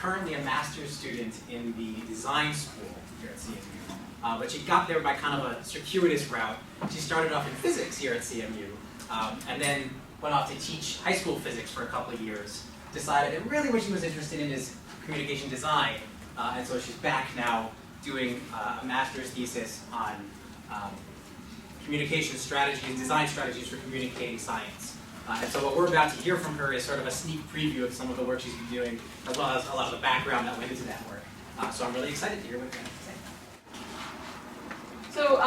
currently a master's student in the design school here at CMU. But she got there by kind of a circuitous route. She started off in physics here at CMU, and then went off to teach high school physics for a couple of years. Decided that really what she was interested in is communication design, and so she's back now doing a master's thesis on communication strategies and design strategies for communicating science. And so what we're about to hear from her is sort of a sneak preview of some of the work she's been doing, as well as a lot of the background that went into that work. So I'm really excited to hear what you're going to say. So,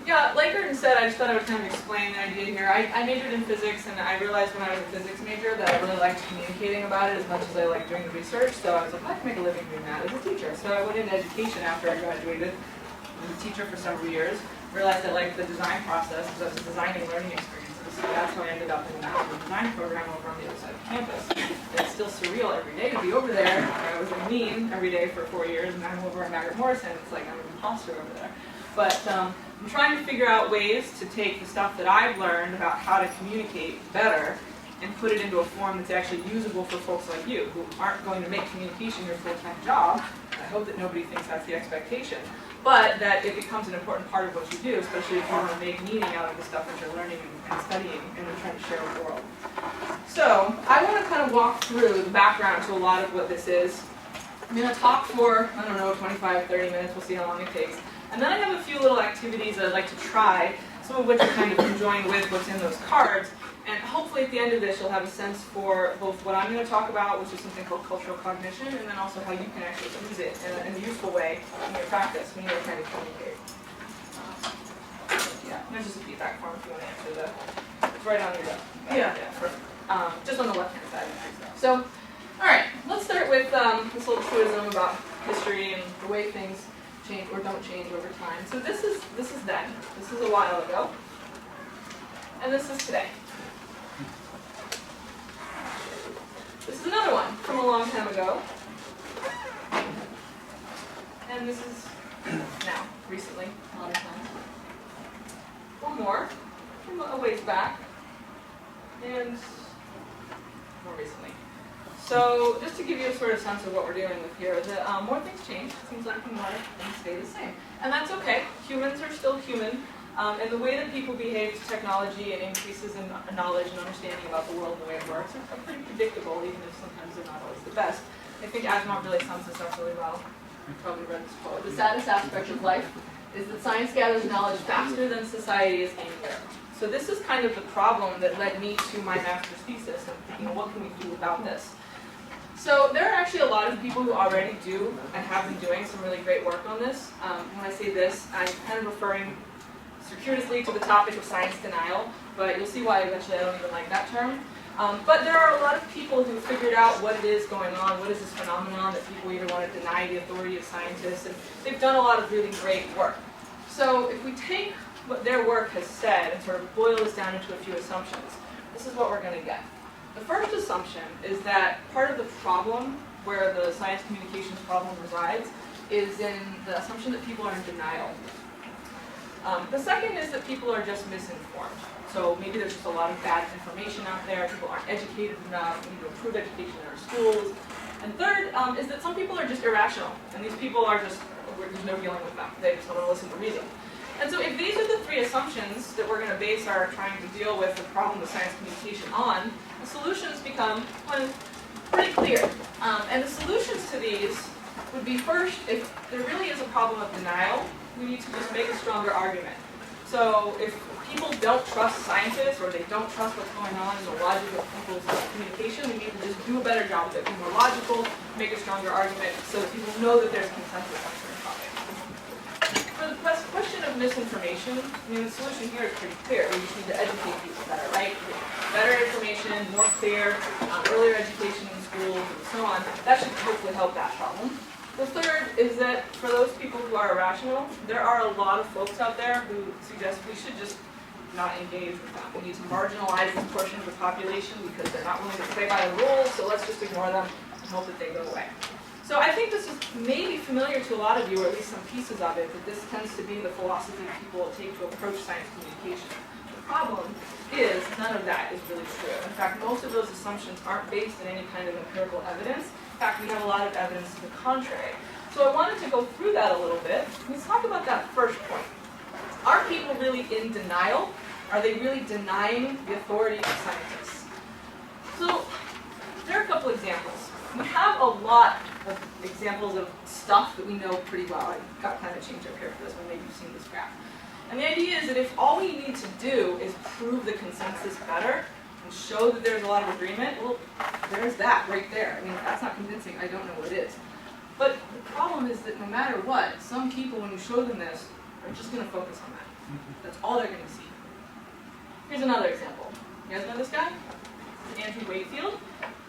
yeah, like Gordon said, I just thought I would kind of explain the idea here. I majored in physics, and I realized when I was a physics major that I really liked communicating about it as much as I liked doing the research. So I was like, I can make a living doing that as a teacher. So I went into education after I graduated. I was a teacher for several years. Realized I liked the design process because I was designing learning experiences. So that's how I ended up in the Master of Design program over on the other side of campus. It's still surreal every day to be over there. I was in Wien every day for 4 years, and I'm over at Margaret Morrison. It's like I'm an imposter over there. But I'm trying to figure out ways to take the stuff that I've learned about how to communicate better and put it into a form that's actually usable for folks like you who aren't going to make communication your full-time job. I hope that nobody thinks that's the expectation. But that it becomes an important part of what you do, especially if you want to make meaning out of the stuff that you're learning and studying and you're trying to share with the world. So I want to kind of walk through the background to a lot of what this is. I'm going to talk for, I don't know, 25, 30 minutes. We'll see how long it takes. And then I have a few little activities that I'd like to try, some of which are kind of conjoined with what's in those cards. And hopefully at the end of this, you'll have a sense for both what I'm going to talk about, which is something called cultural cognition, and then also how you can actually use it in a useful way in your practice when you're trying to communicate. Yeah, there's just a feedback form if you want to answer that. It's right on your desk. Yeah, just on the left-hand side. So, all right, let's start with this little truism about history and the way things change or don't change over time. So this is then. This is a while ago. And this is today. This is another one from a long time ago. And this is now, recently, modern times. One more from a ways back. And more recently. So just to give you a sort of sense of what we're dealing with here, more things change. It seems like more things stay the same. And that's okay. Humans are still human. And the way that people behave to technology and increases in knowledge and understanding about the world and the way it works are pretty predictable, even if sometimes they're not always the best. I think Asimov really sums this up really well. You've probably read this quote. The saddest aspect of life is that science gathers knowledge faster than society is anywhere. So this is kind of the problem that led me to my master's thesis and thinking, what can we do about this? So there are actually a lot of people who already do and have been doing some really great work on this. When I say this, I'm kind of referring circuitously to the topic of science denial, but you'll see why eventually I don't even like that term. But there are a lot of people who figured out what it is going on, what is this phenomenon that people either want to deny the authority of scientists, and they've done a lot of really great work. So if we take what their work has said and sort of boil this down into a few assumptions, this is what we're going to get. The first assumption is that part of the problem where the science communications problem resides is in the assumption that people are in denial. The second is that people are just misinformed. So maybe there's just a lot of bad information out there, people aren't educated enough, we need to improve education in our schools. And third is that some people are just irrational, and these people are just, there's no dealing with them, they just don't want to listen to reason. And so if these are the three assumptions that we're going to base our trying to deal with the problem of science communication on, the solutions become pretty clear. And the solutions to these would be first, if there really is a problem of denial, we need to just make a stronger argument. So if people don't trust scientists or they don't trust what's going on in the logic of people's communication, we need to just do a better job of it, be more logical, make a stronger argument so that people know that there's consensus on certain topics. For the question of misinformation, I mean, the solution here is pretty clear. We just need to educate people better, right? Better information, more clear, earlier education in schools, and so on. That should hopefully help that problem. The third is that for those people who are irrational, there are a lot of folks out there who suggest we should just not engage with them. We need to marginalize this portion of the population because they're not willing to play by the rules, so let's just ignore them and hope that they go away. So I think this is maybe familiar to a lot of you, or at least some pieces of it, that this tends to be the philosophy people take to approach science communication. The problem is none of that is really true. In fact, most of those assumptions aren't based in any kind of empirical evidence, fact, we have a lot of evidence to the contrary. So I wanted to go through that a little bit. Let's talk about that first point. Are people really in denial? Are they really denying the authority of scientists? So there are a couple examples. We have a lot of examples of stuff that we know pretty well. I got climate change up here for this one, maybe you've seen this graph. And the idea is that if all we need to do is prove the consensus better and show that there's a lot of agreement, well, there's that right there. I mean, if that's not convincing, I don't know what is. But the problem is that no matter what, some people, when you show them this, are just going to focus on that. That's all they're going to see. Here's another example. You guys know this guy? Andrew Wakefield.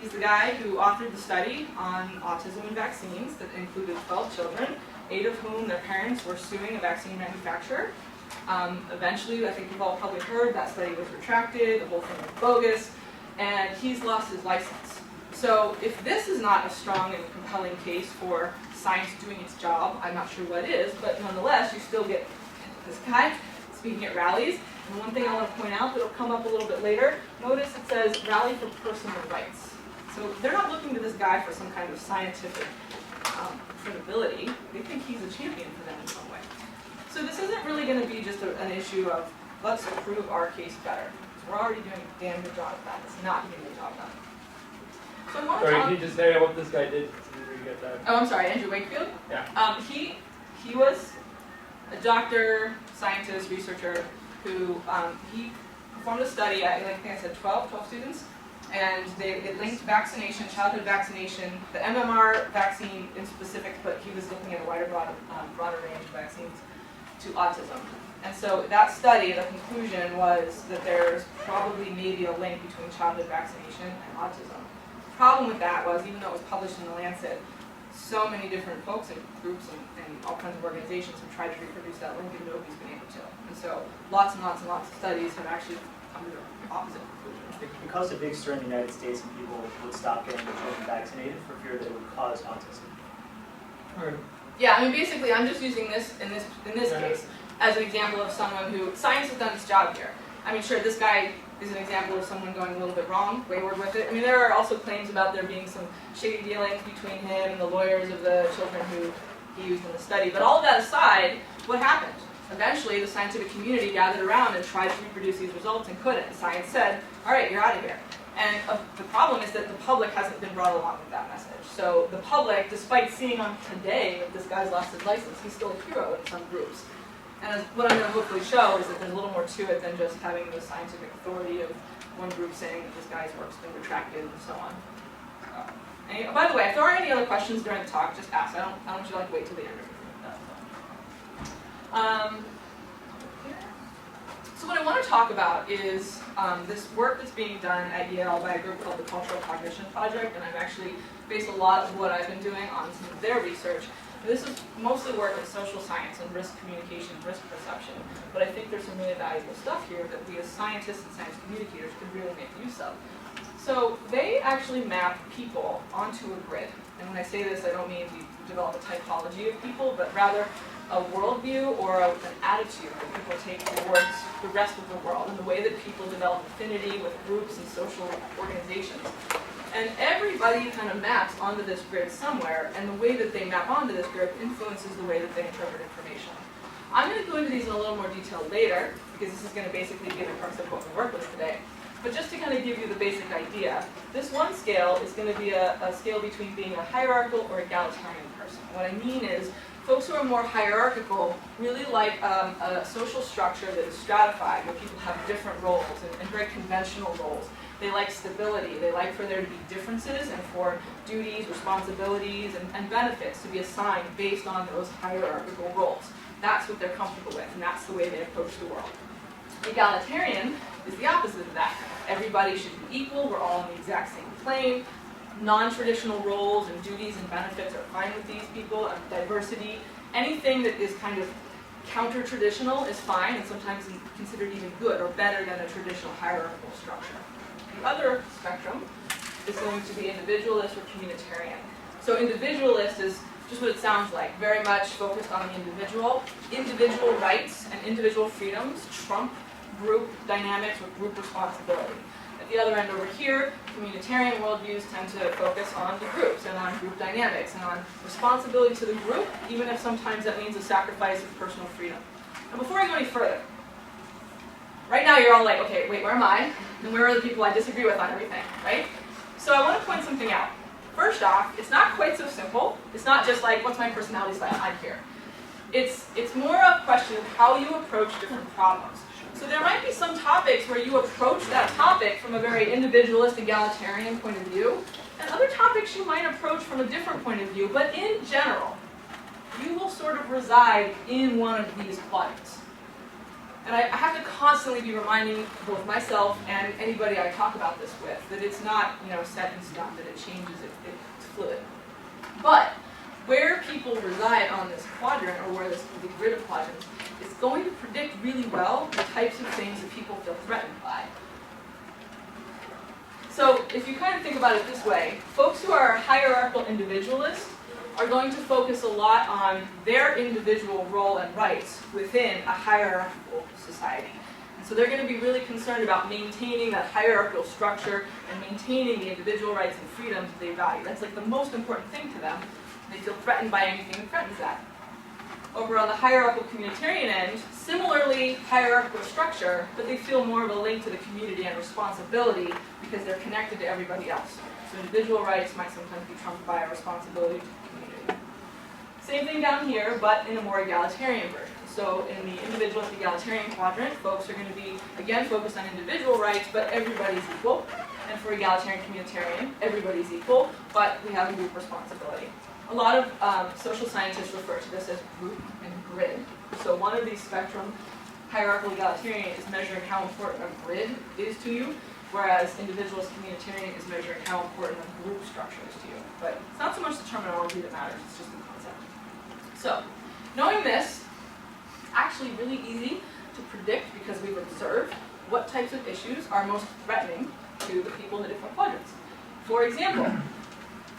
He's the guy who authored the study on autism and vaccines that included 12 children, 8 of whom their parents were suing a vaccine manufacturer. Eventually, I think you've all probably heard, that study was retracted, the whole thing was bogus, and he's lost his license. So if this is not a strong and compelling case for science doing its job, I'm not sure what is, but nonetheless, you still get this guy speaking at rallies. And one thing I want to point out that will come up a little bit later, notice it says rally for personal rights. So they're not looking to this guy for some kind of scientific credibility. They think he's a champion for them in some way. So this isn't really going to be just an issue of let's prove our case better. We're already doing a damn good job of that. It's not getting the job done. So I want to Sorry, can you just say what this guy did? Get that? Oh, I'm sorry, Andrew Wakefield? Yeah. He was a doctor, scientist, researcher who he performed a study, I think I said 12 students, and it linked vaccination, childhood vaccination, the MMR vaccine in specific, but he was looking at a broader range of vaccines, to autism. And so that study, the conclusion was that there's probably maybe a link between childhood vaccination and autism. The problem with that was, even though it was published in The Lancet, so many different folks and groups and all kinds of organizations have tried to reproduce that link and nobody's been able to. And so lots and lots and lots of studies have actually come to the opposite conclusion. It caused a big stir in the United States, and people would stop getting their children vaccinated for fear that it would cause autism. Yeah, I mean, basically, I'm just using this in this case as an example of someone who science has done its job here. I mean, sure, this guy is an example of someone going a little bit wrong, wayward with it. I mean, there are also claims about there being some shady dealings between him and the lawyers of the children who he used in the study. But all of that aside, what happened? Eventually, the scientific community gathered around and tried to reproduce these results and couldn't. Science said, all right, you're out of here. And the problem is that the public hasn't been brought along with that message. So the public, despite seeing on today that this guy's lost his license, he's still a hero in some groups. And what I'm going to hopefully show is that there's a little more to it than just having the scientific authority of one group saying that this guy's work's been retracted and so on. By the way, if there are any other questions during the talk, just ask. I don't want you to wait till the end. So what I want to talk about is this work that's being done at Yale by a group called the Cultural Cognition Project, and I've actually based a lot of what I've been doing on some of their research. This is mostly work in social science and risk communication, risk perception, but I think there's some really valuable stuff here that we as scientists and science communicators could really make use of. So they actually map people onto a grid, and when I say this, I don't mean we develop a typology of people, but rather a worldview or an attitude that people take towards the rest of the world and the way that people develop affinity with groups and social organizations. And everybody kind of maps onto this grid somewhere, and the way that they map onto this grid influences the way that they interpret information. I'm going to go into these in a little more detail later, because this is going to basically be the crux of what we work with today. But just to kind of give you the basic idea, this one scale is going to be a scale between being a hierarchical or egalitarian person. What I mean is, folks who are more hierarchical really like a social structure that is stratified, where people have different roles and very conventional roles. They like stability. They like for there to be differences and for duties, responsibilities, and benefits to be assigned based on those hierarchical roles. That's what they're comfortable with, and that's the way they approach the world. Egalitarian is the opposite of that. Everybody should be equal. We're all on the exact same plane. Non-traditional roles and duties and benefits are fine with these people. Diversity, anything that is kind of counter-traditional is fine, and sometimes considered even good or better than a traditional hierarchical structure. The other spectrum is going to be individualist or communitarian. So individualist is just what it sounds like, very much focused on the individual. Individual rights and individual freedoms trump group dynamics with group responsibility. the other end over here, communitarian worldviews tend to focus on the groups and on group dynamics and on responsibility to the group, even if sometimes that means a sacrifice of personal freedom. Now before I go any further, right now you're all like, okay, wait, where am I? And where are the people I disagree with on everything, right? So I want to point something out. First off, it's not quite so simple. It's not just like, what's my personality style? I'm here. It's more a question of how you approach different problems. So there might be some topics where you approach that topic from a very individualist, egalitarian point of view, and other topics you might approach from a different point of view, but in general, you will sort of reside in one of these quadrants. And I have to constantly be reminding both myself and anybody I talk about this with that it's not, set in stone, that it changes, it's fluid. But where people reside on this quadrant, or where the grid of quadrants, is going to predict really well the types of things that people feel threatened by. So if you kind of think about it this way, folks who are hierarchical individualists are going to focus a lot on their individual role and rights within a hierarchical society. And so they're going to be really concerned about maintaining that hierarchical structure and maintaining the individual rights and freedoms that they value. That's like the most important thing to them. They feel threatened by anything that threatens that. Over on the hierarchical communitarian end, similarly hierarchical structure, but they feel more of a link to the community and responsibility because they're connected to everybody else. So individual rights might sometimes be trumped by a responsibility to the community. Same thing down here, but in a more egalitarian version. So in the individualist egalitarian quadrant, folks are going to be, again, focused on individual rights, but everybody's equal. And for egalitarian communitarian, everybody's equal, but we have a group responsibility. A lot of social scientists refer to this as group and grid. So one of these spectrum, hierarchical egalitarian, is measuring how important a grid is to you, whereas individualist communitarian is measuring how important a group structure is to you. But it's not so much the terminology that matters, it's just the concept. So, knowing this, it's actually really easy to predict, because we've observed, what types of issues are most threatening to the people in the different quadrants. For example,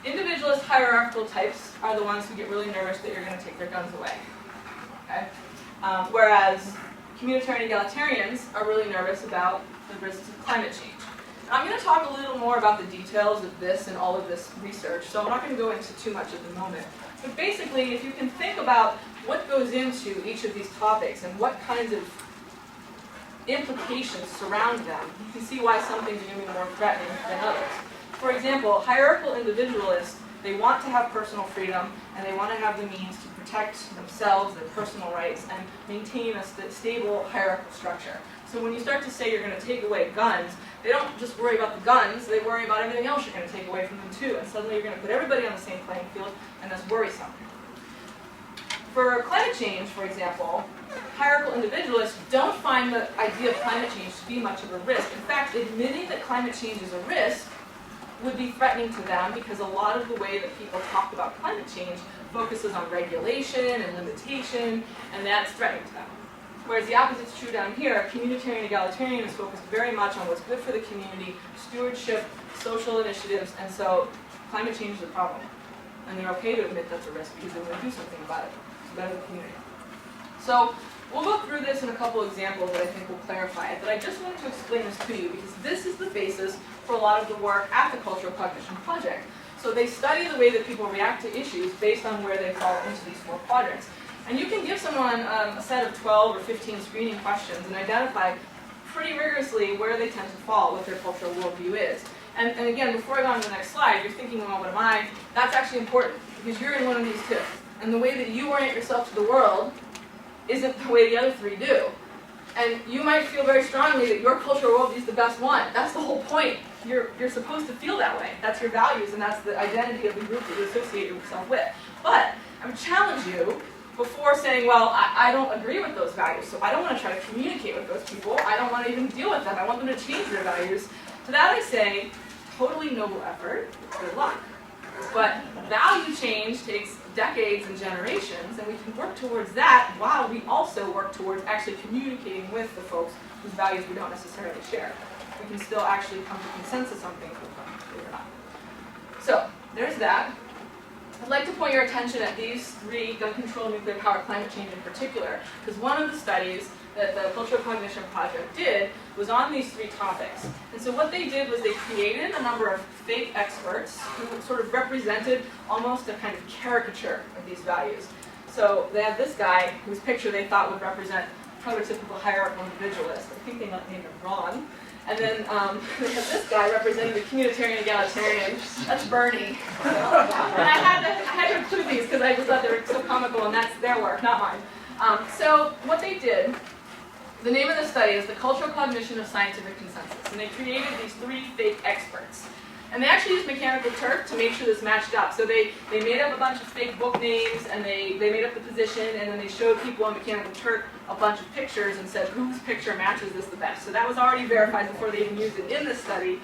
individualist hierarchical types are the ones who get really nervous that you're going to take their guns away. Okay? Whereas communitarian egalitarians are really nervous about the risks of climate change. Now, I'm going to talk a little more about the details of this and all of this research, so I'm not going to go into too much at the moment. But basically, if you can think about what goes into each of these topics and what kinds of implications surround them, you can see why some things are going to be more threatening than others. For example, hierarchical individualists, they want to have personal freedom and they want to have the means to protect themselves, their personal rights, and maintain a stable hierarchical structure. So when you start to say you're going to take away guns, they don't just worry about the guns, they worry about everything else you're going to take away from them too. And suddenly you're going to put everybody on the same playing field, and that's worrisome. For climate change, for example, hierarchical individualists don't find the idea of climate change to be much of a risk. In fact, admitting that climate change is a risk would be threatening to them because a lot of the way that people talk about climate change focuses on regulation and limitation, and that's threatening to them. Whereas the opposite's true down here, communitarian egalitarian is focused very much on what's good for the community, stewardship, social initiatives, and so climate change is a problem. And they're okay to admit that's a risk because they want to do something about it. It's better for the community. So we'll go through this in a couple examples that I think will clarify it, but I just wanted to explain this to you because this is the basis for a lot of the work at the Cultural Cognition Project. So they study the way that people react to issues based on where they fall into these four quadrants. And you can give someone a set of 12 or 15 screening questions and identify pretty rigorously where they tend to fall, what their cultural worldview is. And again, before I go on to the next slide, you're thinking, well, what am I? That's actually important because you're in one of these two. And the way that you orient yourself to the world isn't the way the other three do. And you might feel very strongly that your cultural worldview is the best one. That's the whole point. You're supposed to feel that way. That's your values, and that's the identity of the group that you associate yourself with. But I would challenge you before saying, well, I don't agree with those values, so I don't want to try to communicate with those people. I don't want to even deal with them. I want them to change their values. To that I say, totally noble effort. Good luck. But value change takes decades and generations, and we can work towards that while we also work towards actually communicating with the folks whose values we don't necessarily share. We can still actually come to consensus on things with them, believe it or not. So, there's that. I'd like to point your attention at these three: gun control, nuclear power, climate change in particular, because one of the studies that the Cultural Cognition Project did was on these three topics. And so what they did was they created a number of fake experts who sort of represented almost a kind of caricature of these values. So they had this guy whose picture they thought would represent prototypical hierarchical individualist. I think they named him Ron. And then they have this guy representing the communitarian egalitarian. That's Bernie. And I had to include these because I just thought they were so comical, and that's their work, not mine. So what they did, the name of the study is The Cultural Cognition of Scientific Consensus. And they created these three fake experts. And they actually used Mechanical Turk to make sure this matched up. So they made up a bunch of fake book names, and they made up the position, and then they showed people on Mechanical Turk a bunch of pictures and said, whose picture matches this the best? So that was already verified before they even used it in this study.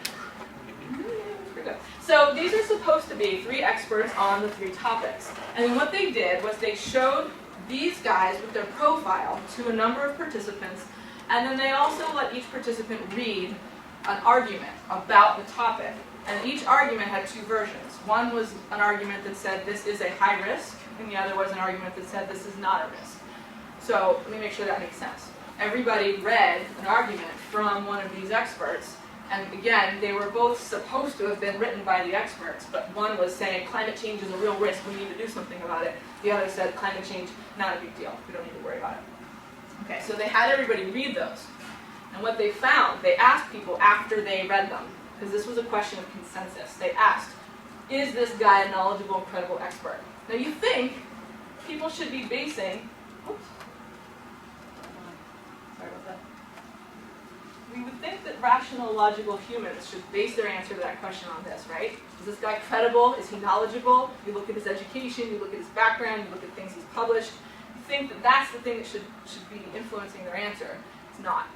Pretty good. So these are supposed to be three experts on the three topics. And then what they did was they showed these guys with their profile to a number of participants, and then they also let each participant read an argument about the topic. And each argument had two versions. One was an argument that said this is a high risk, and the other was an argument that said this is not a risk. So let me make sure that makes sense. Everybody read an argument from one of these experts, and again, they were both supposed to have been written by the experts, but one was saying climate change is a real risk, we need to do something about it. The other said climate change, not a big deal, we don't need to worry about it. Okay, so they had everybody read those. And what they found, they asked people after they read them, because this was a question of consensus. They asked, is this guy a knowledgeable, credible expert? Now you think people should be basing, oops, sorry about that. We would think that rational, logical humans should base their answer to that question on this, right? Is this guy credible? Is he knowledgeable? You look at his education, you look at his background, you look at things he's published. You think that that's the thing that should be influencing their answer. It's not.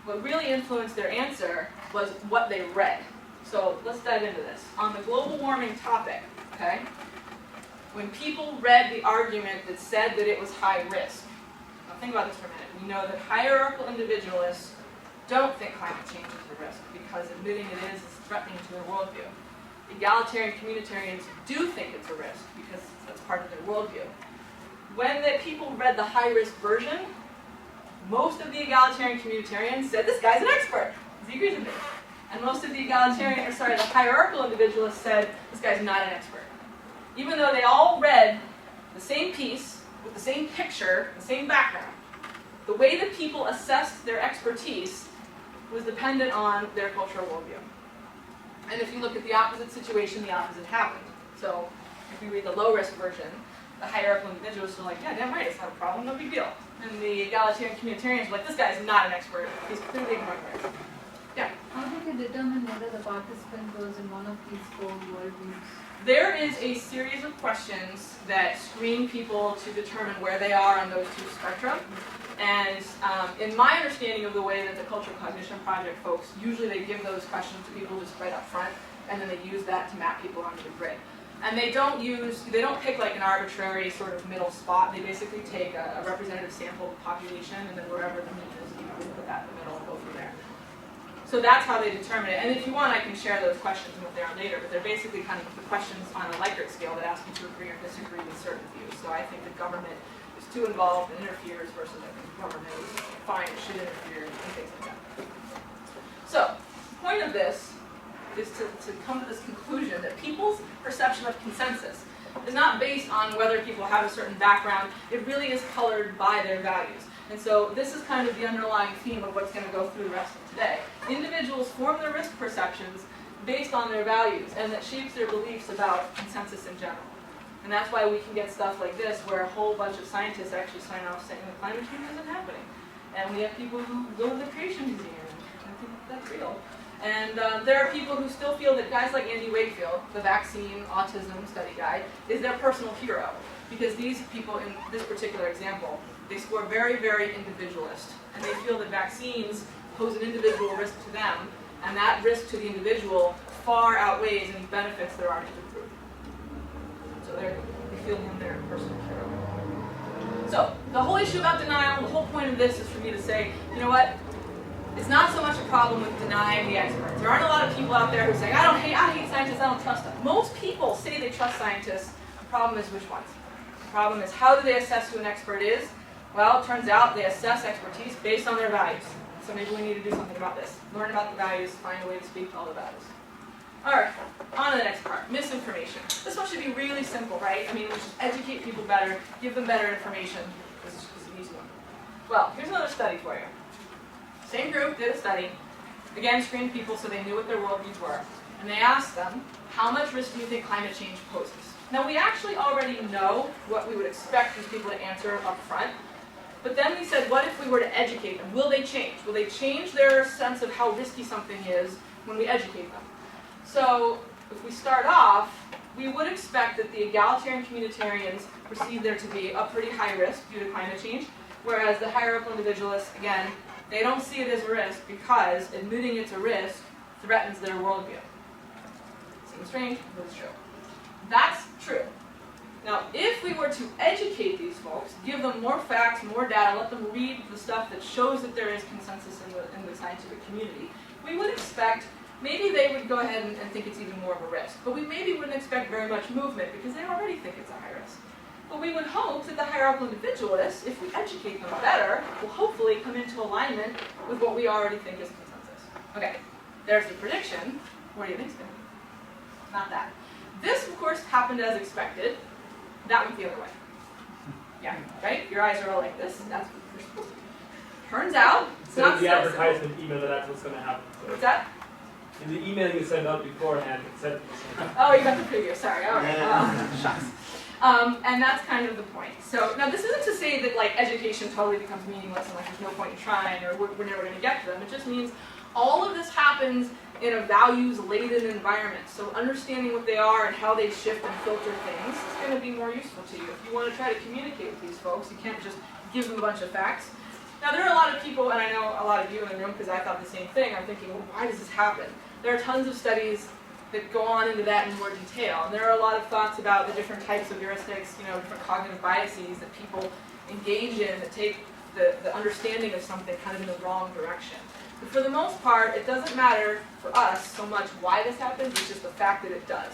What really influenced their answer was what they read. So let's dive into this. On the global warming topic, okay, when people read the argument that said that it was high risk, now think about this for a minute. We know that hierarchical individualists don't think climate change is a risk because admitting it is threatening to their worldview. Egalitarian communitarians do think it's a risk because that's part of their worldview. When the people read the high-risk version, most of the egalitarian communitarians said, this guy's an expert, because he agrees with me. And most of the the hierarchical individualists said, this guy's not an expert. Even though they all read the same piece, with the same picture, the same background, the way that people assessed their expertise was dependent on their cultural worldview. And if you look at the opposite situation, the opposite happened. So if you read the low-risk version, the hierarchical individuals are like, yeah, damn right, it's not a problem, no big deal. And the egalitarian communitarians are like, this guy's not an expert, he's clearly ignoring it. Yeah? How did they determine whether the participant was in one of these four worldviews? There is a series of questions that screen people to determine where they are on those two spectra. And in my understanding of the way that the Cultural Cognition Project folks, usually they give those questions to people just right up front, and then they use that to map people onto the grid. And they don't pick like an arbitrary sort of middle spot. They basically take a representative sample of the population, and then wherever the mean is, they put that in the middle and go from there. So that's how they determine it. And if you want, I can share those questions and what they are later, but they're basically kind of the questions on a Likert scale that ask you to agree or disagree with certain views. So I think the government is too involved and interferes versus I think the government is fine, it should interfere, and things like that. So, the point of this is to come to this conclusion that people's perception of consensus is not based on whether people have a certain background, it really is colored by their values. And so this is kind of the underlying theme of what's going to go through the rest of today. Individuals form their risk perceptions based on their values, and that shapes their beliefs about consensus in general. And that's why we can get stuff like this, where a whole bunch of scientists actually sign off saying that climate change isn't happening. And we have people who go to the Creation Museum, and think that's real. And there are people who still feel that guys like Andy Wakefield, the vaccine autism study guy, is their personal hero. Because these people in this particular example, they score very, very individualist. And they feel that vaccines pose an individual risk to them, and that risk to the individual far outweighs any benefits there are to the group. So they feel him their personal hero. So the whole issue about denial, the whole point of this is for me to say, you know what? It's not so much a problem with denying the experts. There aren't a lot of people out there who say, I hate scientists, I don't trust them. Most people say they trust scientists The problem is which ones? The problem is how do they assess who an expert is? Well, it turns out they assess expertise based on their values. So maybe we need to do something about this. Learn about the values, find a way to speak to all the values. Alright, on to the next part, misinformation. This one should be really simple, right? I mean, we should educate people better, give them better information. This is an easy one. Well, here's another study for you. Same group did a study. Again, screened people so they knew what their worldviews were. And they asked them, how much risk do you think climate change poses? Now, we actually already know what we would expect these people to answer up front. But then we said, what if we were to educate them? Will they change? Will they change their sense of how risky something is when we educate them? So if we start off, we would expect that the egalitarian communitarians perceive there to be a pretty high risk due to climate change, whereas the hierarchical individualists, again, they don't see it as a risk because admitting it's a risk threatens their worldview. Seems strange, but it's true. That's true. Now, if we were to educate these folks, give them more facts, more data, let them read the stuff that shows that there is consensus in the scientific community, we would expect maybe they would go ahead and think it's even more of a risk. But we maybe wouldn't expect very much movement because they already think it's a high risk. But we would hope that the hierarchical individualists, if we educate them better, will hopefully come into alignment with what we already think is consensus. Okay, there's the prediction. What do you think's going to be? Not that. This, of course, happened as expected. That went the other way. Yeah, right? Your eyes are all like this. That's what you're supposed to do. Turns out, it's So not in the so simple. advertisement email that's what's going to happen. So What's that? in the email you send out beforehand, it said Oh, you got the preview. Sorry. All right. Yeah. Shucks. And that's kind of the point. So now this isn't to say that like education totally becomes meaningless and like there's no point in trying or we're never going to get to them. It just means all of this happens in a values-laden environment. So understanding what they are and how they shift and filter things is going to be more useful to you. If you want to try to communicate with these folks, you can't just give them a bunch of facts. Now there are a lot of people, and I know a lot of you in the room because I thought the same thing, I'm thinking, well, why does this happen? There are tons of studies that go on into that in more detail. And there are a lot of thoughts about the different types of heuristics, different cognitive biases that people engage in that take the understanding of something kind of in the wrong direction. But for the most part, it doesn't matter for us so much why this happens, it's just the fact that it does.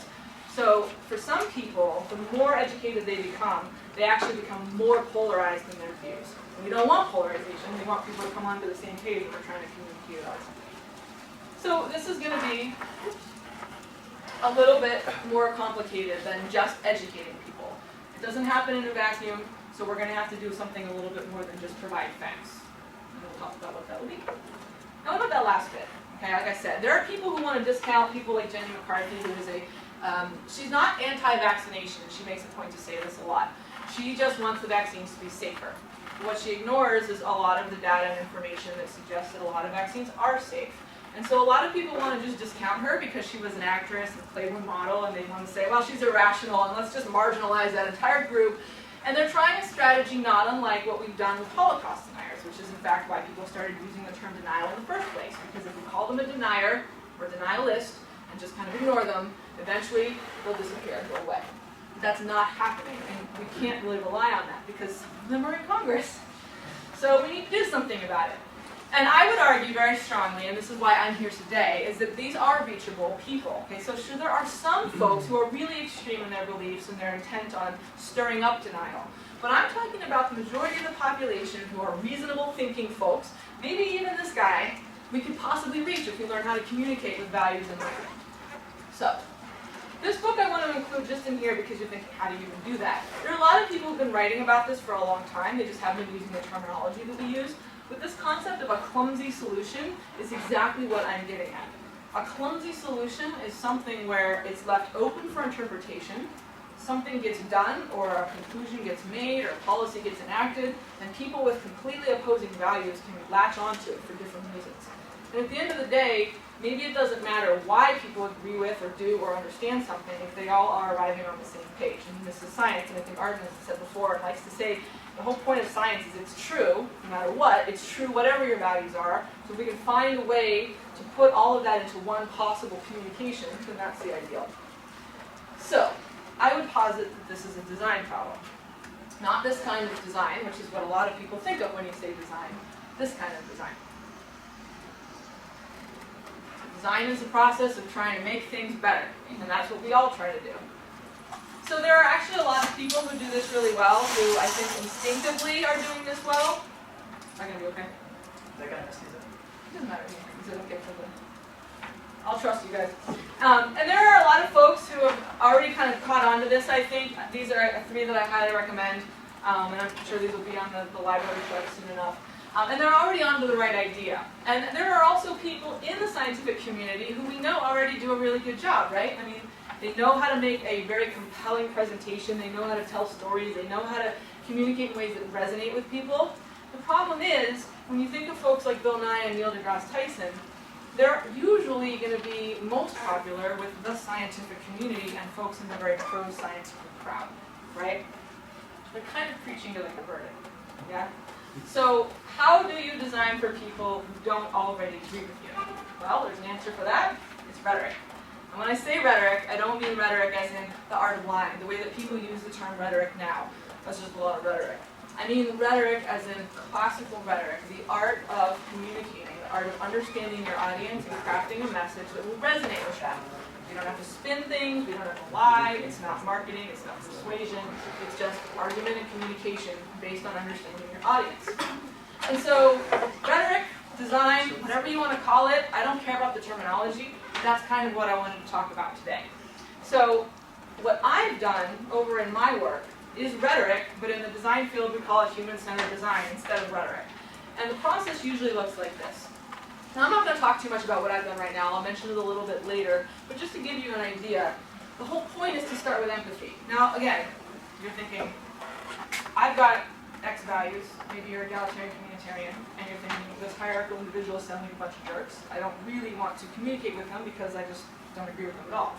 So for some people, the more educated they become, they actually become more polarized in their views. And we don't want polarization, we want people to come onto the same page when we're trying to communicate us. So this is going to be a little bit more complicated than just educating people. It doesn't happen in a vacuum, so we're going to have to do something a little bit more than just provide facts. And we'll talk about what that will be. Now what about that last bit? Okay, like I said, there are people who want to discount people like Jenny McCarthy, who is she's not anti-vaccination, she makes a point to say this a lot. She just wants the vaccines to be safer. What she ignores is a lot of the data and information that suggests that a lot of vaccines are safe. And so a lot of people want to just discount her because she was an actress and Playboy model, and they want to say, well, she's irrational, and let's just marginalize that entire group. And they're trying a strategy not unlike what we've done with Holocaust deniers, which is in fact why people started using the term denial in the first place. Because if we call them a denier or denialist and just kind of ignore them, eventually they'll disappear and go away. But that's not happening, and we can't really rely on that because some of them are in Congress. So we need to do something about it. And I would argue very strongly, and this is why I'm here today, is that these are reachable people. Okay, so sure, there are some folks who are really extreme in their beliefs and their intent on stirring up denial. But I'm talking about the majority of the population who are reasonable thinking folks, maybe even this guy, we could possibly reach if we learn how to communicate with values in mind. So, this book I want to include just in here because you're thinking, how do you even do that? There are a lot of people who've been writing about this for a long time, they just haven't been using the terminology that we use. But this concept of a clumsy solution is exactly what I'm getting at. A clumsy solution is something where it's left open for interpretation, something gets done, or a conclusion gets made, or a policy gets enacted, and people with completely opposing values can latch onto it for different reasons. And at the end of the day, maybe it doesn't matter why people agree with or do or understand something if they all are arriving on the same page. I mean, this is science, and I think Arden has said before and likes to say, the whole point of science is it's true, no matter what, it's true whatever your values are. So if we can find a way to put all of that into one possible communication, then that's the ideal. So, I would posit that this is a design problem. Not this kind of design, which is what a lot of people think of when you say design. This kind of design. Design is the process of trying to make things better, and that's what we all try to do. So there are actually a lot of people who do this really well, who I think instinctively are doing this well. Am I gonna be okay? Is that gonna mess these up? It doesn't matter to me. Is it okay for the? I'll trust you guys. And there are a lot of folks who have already kind of caught on to this, I think. These are 3 that I highly recommend, and I'm sure these will be on the library shelf soon enough. And they're already onto the right idea. And there are also people in the scientific community who we know already do a really good job, right? I mean, they know how to make a very compelling presentation, they know how to tell stories, they know how to communicate in ways that resonate with people. The problem is, when you think of folks like Bill Nye and Neil deGrasse Tyson, they're usually going to be most popular with the scientific community and folks in the very pro-scientific crowd, right? They're kind of preaching to the converted, yeah? So how do you design for people who don't already agree with you? Well, there's an answer for that. It's rhetoric. And when I say rhetoric, I don't mean rhetoric as in the art of lying, the way that people use the term rhetoric now. That's just a lot of rhetoric. I mean rhetoric as in classical rhetoric, the art of communicating, the art of understanding your audience and crafting a message that will resonate with them. We don't have to spin things, we don't have to lie, it's not marketing, it's not persuasion, it's just argument and communication based on understanding your audience. And so, rhetoric, design, whatever you want to call it, I don't care about the terminology, that's kind of what I wanted to talk about today. So, what I've done over in my work is rhetoric, but in the design field we call it human-centered design instead of rhetoric. And the process usually looks like this. Now I'm not going to talk too much about what I've done right now, I'll mention it a little bit later, but just to give you an idea, the whole point is to start with empathy. Now again, you're thinking, I've got X values, maybe you're egalitarian communitarian, and you're thinking this hierarchical individualist sounds like a bunch of jerks. I don't really want to communicate with them because I just don't agree with them at all.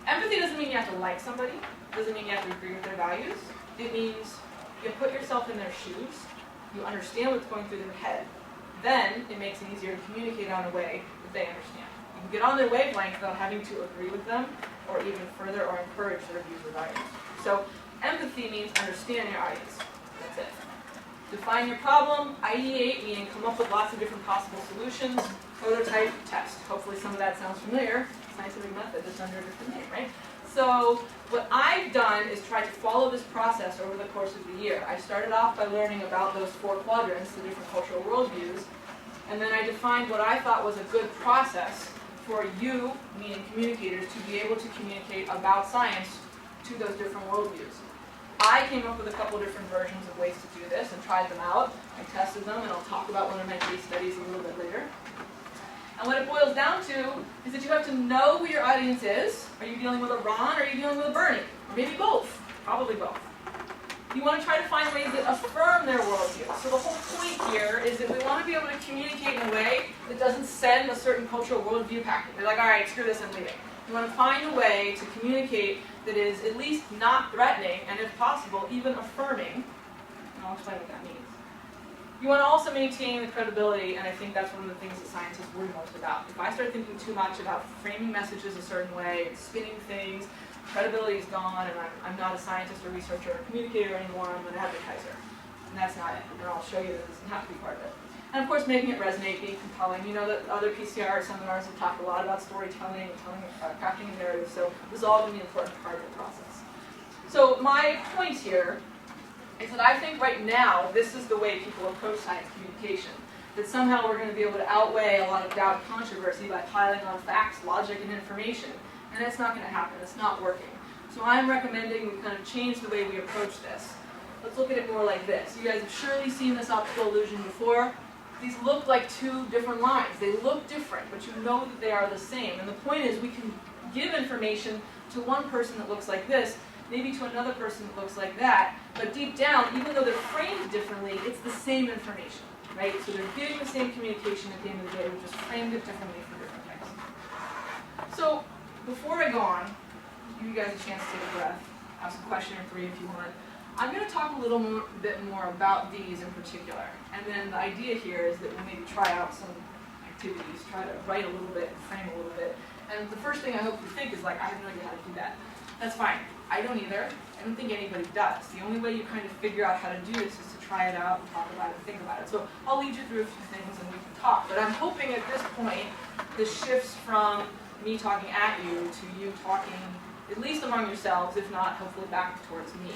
Empathy doesn't mean you have to like somebody, doesn't mean you have to agree with their values. It means you put yourself in their shoes, you understand what's going through their head, then it makes it easier to communicate on a way that they understand. You can get on their wavelength without having to agree with them or even further or encourage their views or values. So empathy means understand your audience. That's it. Define your problem, ideate, meaning come up with lots of different possible solutions, prototype, test. Hopefully some of that sounds familiar. Scientific method that's under a different name, right? So what I've done is try to follow this process over the course of the year. I started off by learning about those 4 quadrants, the different cultural worldviews, and then I defined what I thought was a good process for you, meaning communicators, to be able to communicate about science to those different worldviews. I came up with a couple different versions of ways to do this and tried them out. I tested them, and I'll talk about one of my case studies a little bit later. And what it boils down to is that you have to know who your audience is. Are you dealing with a Ron or are you dealing with a Bernie? Or maybe both. Probably both. You want to try to find ways that affirm their worldview. So the whole point here is that we want to be able to communicate in a way that doesn't send a certain cultural worldview packet. They're like, all right, screw this, I'm leaving. You want to find a way to communicate that is at least not threatening, and if possible, even affirming. And I'll explain what that means. You want to also maintain the credibility, and I think that's one of the things that scientists worry most about. If I start thinking too much about framing messages a certain way, and spinning things, credibility is gone, and I'm not a scientist or researcher or communicator anymore, I'm an advertiser. And that's not it. And I'll show you that this doesn't have to be part of it. And of course, making it resonate, being compelling. You know that other PCR seminars have talked a lot about storytelling and crafting a narrative, so this is all going to be an important part of the process. So my point here is that I think right now, this is the way people approach science communication. That somehow we're going to be able to outweigh a lot of doubt and controversy by piling on facts, logic, and information. And it's not going to happen. It's not working. So I'm recommending we kind of change the way we approach this. Let's look at it more like this. You guys have surely seen this optical illusion before. These look like 2 different lines. They look different, but you know that they are the same. And the point is we can give information to one person that looks like this, maybe to another person that looks like that, but deep down, even though they're framed differently, it's the same information, right? So they're giving the same communication at the end of the day, we just framed it differently for different types. So before I go on, give you guys a chance to take a breath, have some question or 3 if you want. I'm going to talk a little bit more about these in particular, and then the idea here is that we'll maybe try out some activities, try to write a little bit and frame a little bit. And the first thing I hope you think is like, I have no idea how to do that. That's fine. I don't either. I don't think anybody does. The only way you kind of figure out how to do this is to try it out and talk about it and think about it. So I'll lead you through a few things and we can talk. But I'm hoping at this point, this shifts from me talking at you to you talking at least among yourselves, if not hopefully back towards me.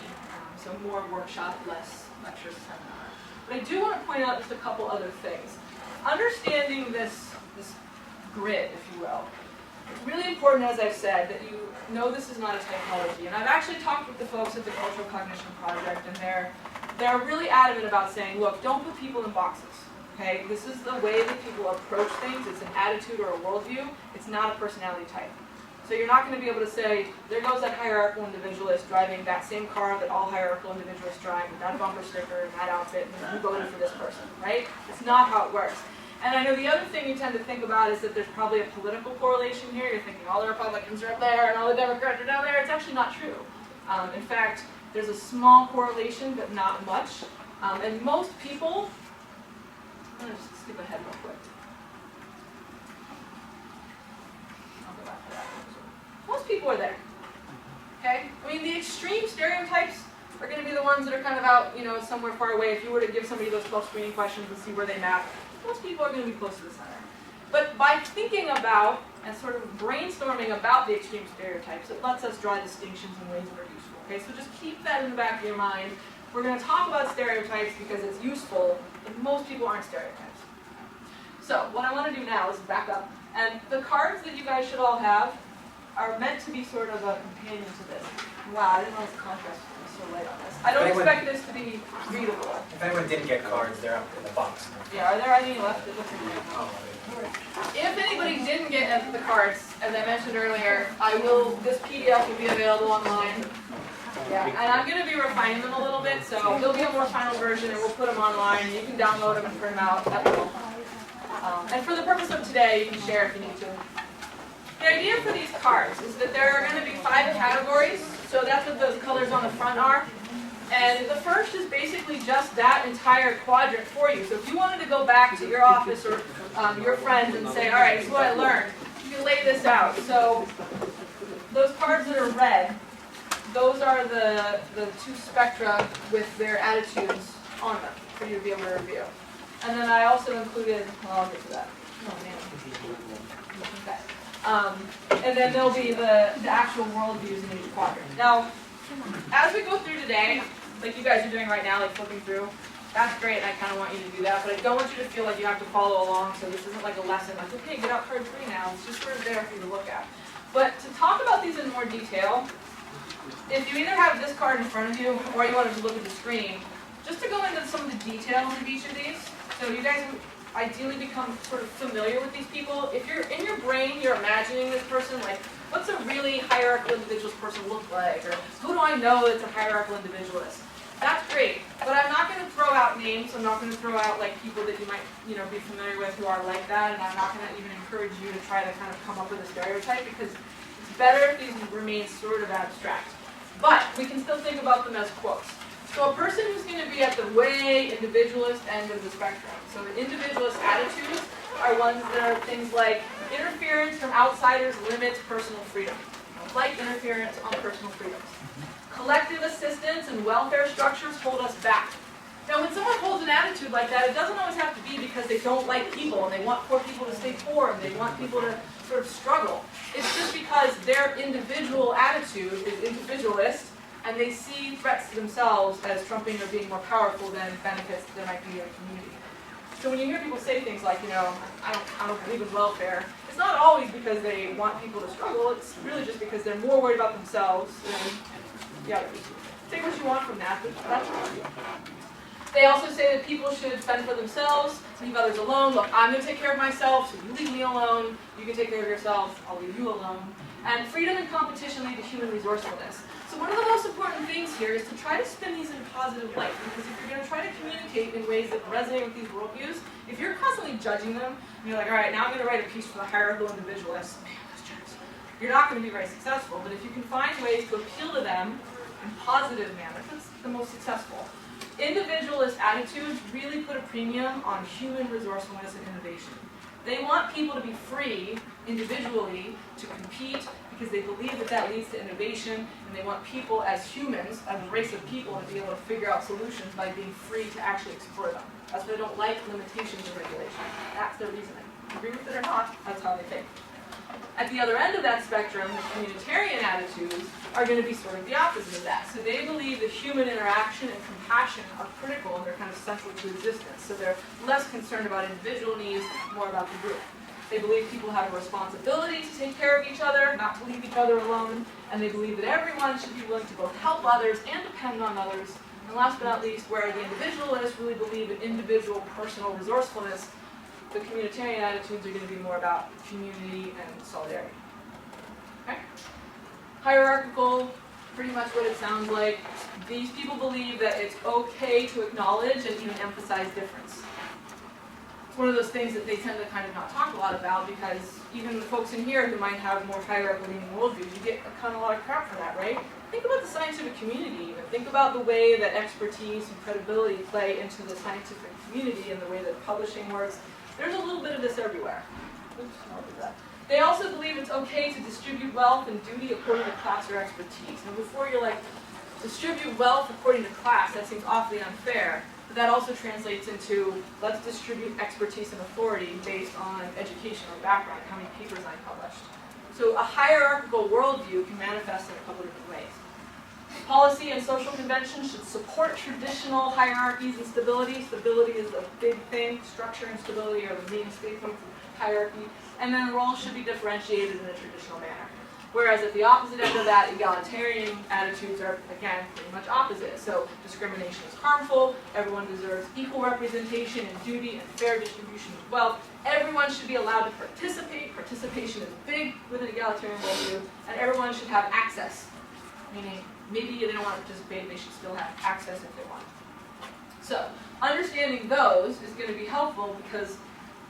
So more workshop, less lecture seminar. But I do want to point out just a couple other things. Understanding this grid, if you will, it's really important, as I've said, that you know this is not a typology. And I've actually talked with the folks at the Cultural Cognition Project, and they're really adamant about saying, look, don't put people in boxes. Okay? This is the way that people approach things. It's an attitude or a worldview. It's not a personality type. So you're not going to be able to say, there goes that hierarchical individualist driving that same car that all hierarchical individualists drive, with that bumper sticker and that outfit, and you voted for this person, right? It's not how it works. And I know the other thing you tend to think about is that there's probably a political correlation here. You're thinking all the Republicans are up there and all the Democrats are down there. It's actually not true. In fact, there's a small correlation, but not much. And most people, I'm going to just skip ahead real quick. I'll go back to that. Most people are there. Okay? I mean, the extreme stereotypes are going to be the ones that are kind of out, you know, somewhere far away. If you were to give somebody those 12 screening questions and see where they map, most people are going to be close to the center. But by thinking about and sort of brainstorming about the extreme stereotypes, it lets us draw distinctions in ways that are useful. Okay, so just keep that in the back of your mind. We're going to talk about stereotypes because it's useful, but most people aren't stereotypes. So what I want to do now is back up. And the cards that you guys should all have are meant to be sort of a companion to this. Wow, I didn't realize the contrast was so light on this. I don't expect this to be readable. If anyone didn't get cards, they're up in the box. Yeah, are there any left? It looks like we have. Oh, If anybody didn't get the cards, as I mentioned earlier, this PDF will be available online. Yeah, and I'm going to be refining them a little bit, so there'll be a more final version, and we'll put them online. You can download them and print them out at will. And for the purpose of today, you can share if you need to. The idea for these cards is that there are going to be 5 categories, so that's what those colors on the front are. And the first is basically just that entire quadrant for you. So if you wanted to go back to your office or your friends and say, all right, this is what I learned, you can lay this out. So those cards that are red, those are the 2 spectra with their attitudes on them for you to be able to review. And then I also included, well, I'll get to that. Oh, man. Okay. And then there'll be the actual worldviews in each quadrant. Now, as we go through today, like you guys are doing right now, like flipping through, that's great, and I kind of want you to do that, but I don't want you to feel like you have to follow along, so this isn't like a lesson, like, okay, get out card 3 now, it's just sort of there for you to look at. But to talk about these in more detail, if you either have this card in front of you, or you wanted to look at the screen, just to go into some of the details of each of these, so you guys ideally become sort of familiar with these people. If you're in your brain, you're imagining this person, like, what's a really hierarchical individualist person look like? Or who do I know that's a hierarchical individualist? That's great, but I'm not going to throw out names. I'm not going to throw out like people that you might, be familiar with who are like that, and I'm not going to even encourage you to try to kind of come up with a stereotype because it's better if these remain sort of abstract. But we can still think about them as quotes. So a person who's going to be at the way individualist end of the spectrum. So the individualist attitudes are ones that are things like interference from outsiders limits personal freedom. Like interference on personal freedoms. Collective assistance and welfare structures hold us back. Now when someone holds an attitude like that, it doesn't always have to be because they don't like people and they want poor people to stay poor and they want people to sort of struggle. It's just because their individual attitude is individualist and they see threats to themselves as trumping or being more powerful than benefits that there might be in a community. So when you hear people say things like, I don't believe in welfare, it's not always because they want people to struggle, it's really just because they're more worried about themselves than the others. Take what you want from that, but that's true. They also say that people should fend for themselves, leave others alone. Look, I'm going to take care of myself, so you leave me alone. You can take care of yourself, I'll leave you alone. And freedom and competition lead to human resourcefulness. So one of the most important things here is to try to spin these in a positive light, because if you're going to try to communicate in ways that resonate with these worldviews, if you're constantly judging them, and you're like, all right, now I'm going to write a piece for the hierarchical individualists, man, those jerks, you're not going to be very successful. But if you can find ways to appeal to them in positive manners, that's the most successful. Individualist attitudes really put a premium on human resourcefulness and innovation. They want people to be free individually to compete because they believe that that leads to innovation, and they want people as humans, as a race of people, to be able to figure out solutions by being free to actually explore them. That's why they don't like limitations and regulation. That's their reasoning. Agree with it or not, that's how they think. At the other end of that spectrum, the communitarian attitudes are going to be sort of the opposite of that. So they believe that human interaction and compassion are critical and they're kind of central to existence. So they're less concerned about individual needs, more about the group. They believe people have a responsibility to take care of each other, not to leave each other alone, and they believe that everyone should be willing to both help others and depend on others. And last but not least, where the individualists really believe in individual personal resourcefulness, the communitarian attitudes are going to be more about community and solidarity. Okay? Hierarchical, pretty much what it sounds like. These people believe that it's okay to acknowledge and even emphasize difference. It's one of those things that they tend to kind of not talk a lot about because even the folks in here who might have more hierarchical leaning worldviews, you get a lot of crap for that, right? Think about the scientific community even. Think about the way that expertise and credibility play into the scientific community and the way that publishing works. There's a little bit of this everywhere. Oops, I'll do that. They also believe it's okay to distribute wealth and duty according to class or expertise. Now before you're like, distribute wealth according to class, that seems awfully unfair. But that also translates into, let's distribute expertise and authority based on education or background, how many papers I published. So a hierarchical worldview can manifest in a couple different ways. Policy and social conventions should support traditional hierarchies and stability. Stability is a big thing. Structure and stability are the main statements of hierarchy. And then roles should be differentiated in a traditional manner. Whereas at the opposite end of that, egalitarian attitudes are, again, pretty much opposite. So discrimination is harmful, everyone deserves equal representation and duty and fair distribution of wealth. Everyone should be allowed to participate. Participation is big with an egalitarian worldview. And everyone should have access. Meaning, maybe they don't want to participate, they should still have access if they want. So, understanding those is going to be helpful because,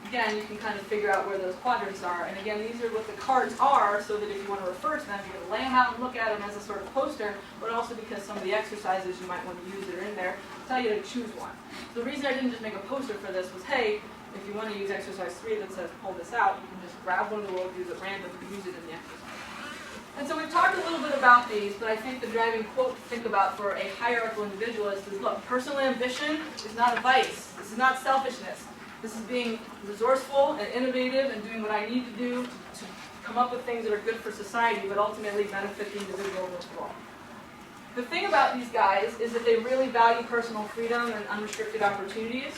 again, you can kind of figure out where those quadrants are. And again, these are what the cards are, so that if you want to refer to them, you can lay them out and look at them as a sort of poster, but also because some of the exercises you might want to use that are in there tell you to choose one. So the reason I didn't just make a poster for this was, hey, if you want to use exercise 3 that says pull this out, you can just grab one of the worldviews at random and use it in the exercise. And so we've talked a little bit about these, but I think the driving quote to think about for a hierarchical individualist is, look, personal ambition is not a vice. This is not selfishness. This is being resourceful and innovative and doing what I need to do to come up with things that are good for society, but ultimately benefit the individual most of all. The thing about these guys is that they really value personal freedom and unrestricted opportunities,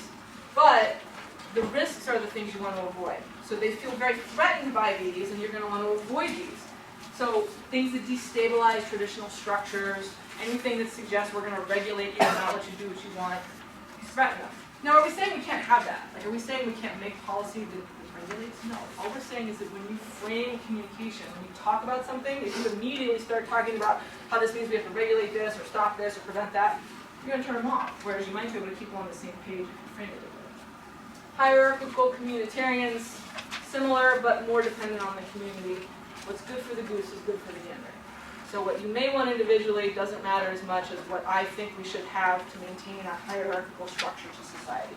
but the risks are the things you want to avoid. So they feel very threatened by these, and you're going to want to avoid these. So things that destabilize traditional structures, anything that suggests we're going to regulate you and not let you do what you want, threaten them. Now, are we saying we can't have that? Like, are we saying we can't make policy that regulates? No. All we're saying is that when you frame communication, when you talk about something, if you immediately start talking about how this means we have to regulate this or stop this or prevent that, you're going to turn them off. Whereas you might be able to keep them on the same page if you frame it differently. Hierarchical communitarians, similar but more dependent on the community. What's good for the goose is good for the gander. So what you may want individually doesn't matter as much as what I think we should have to maintain a hierarchical structure to society.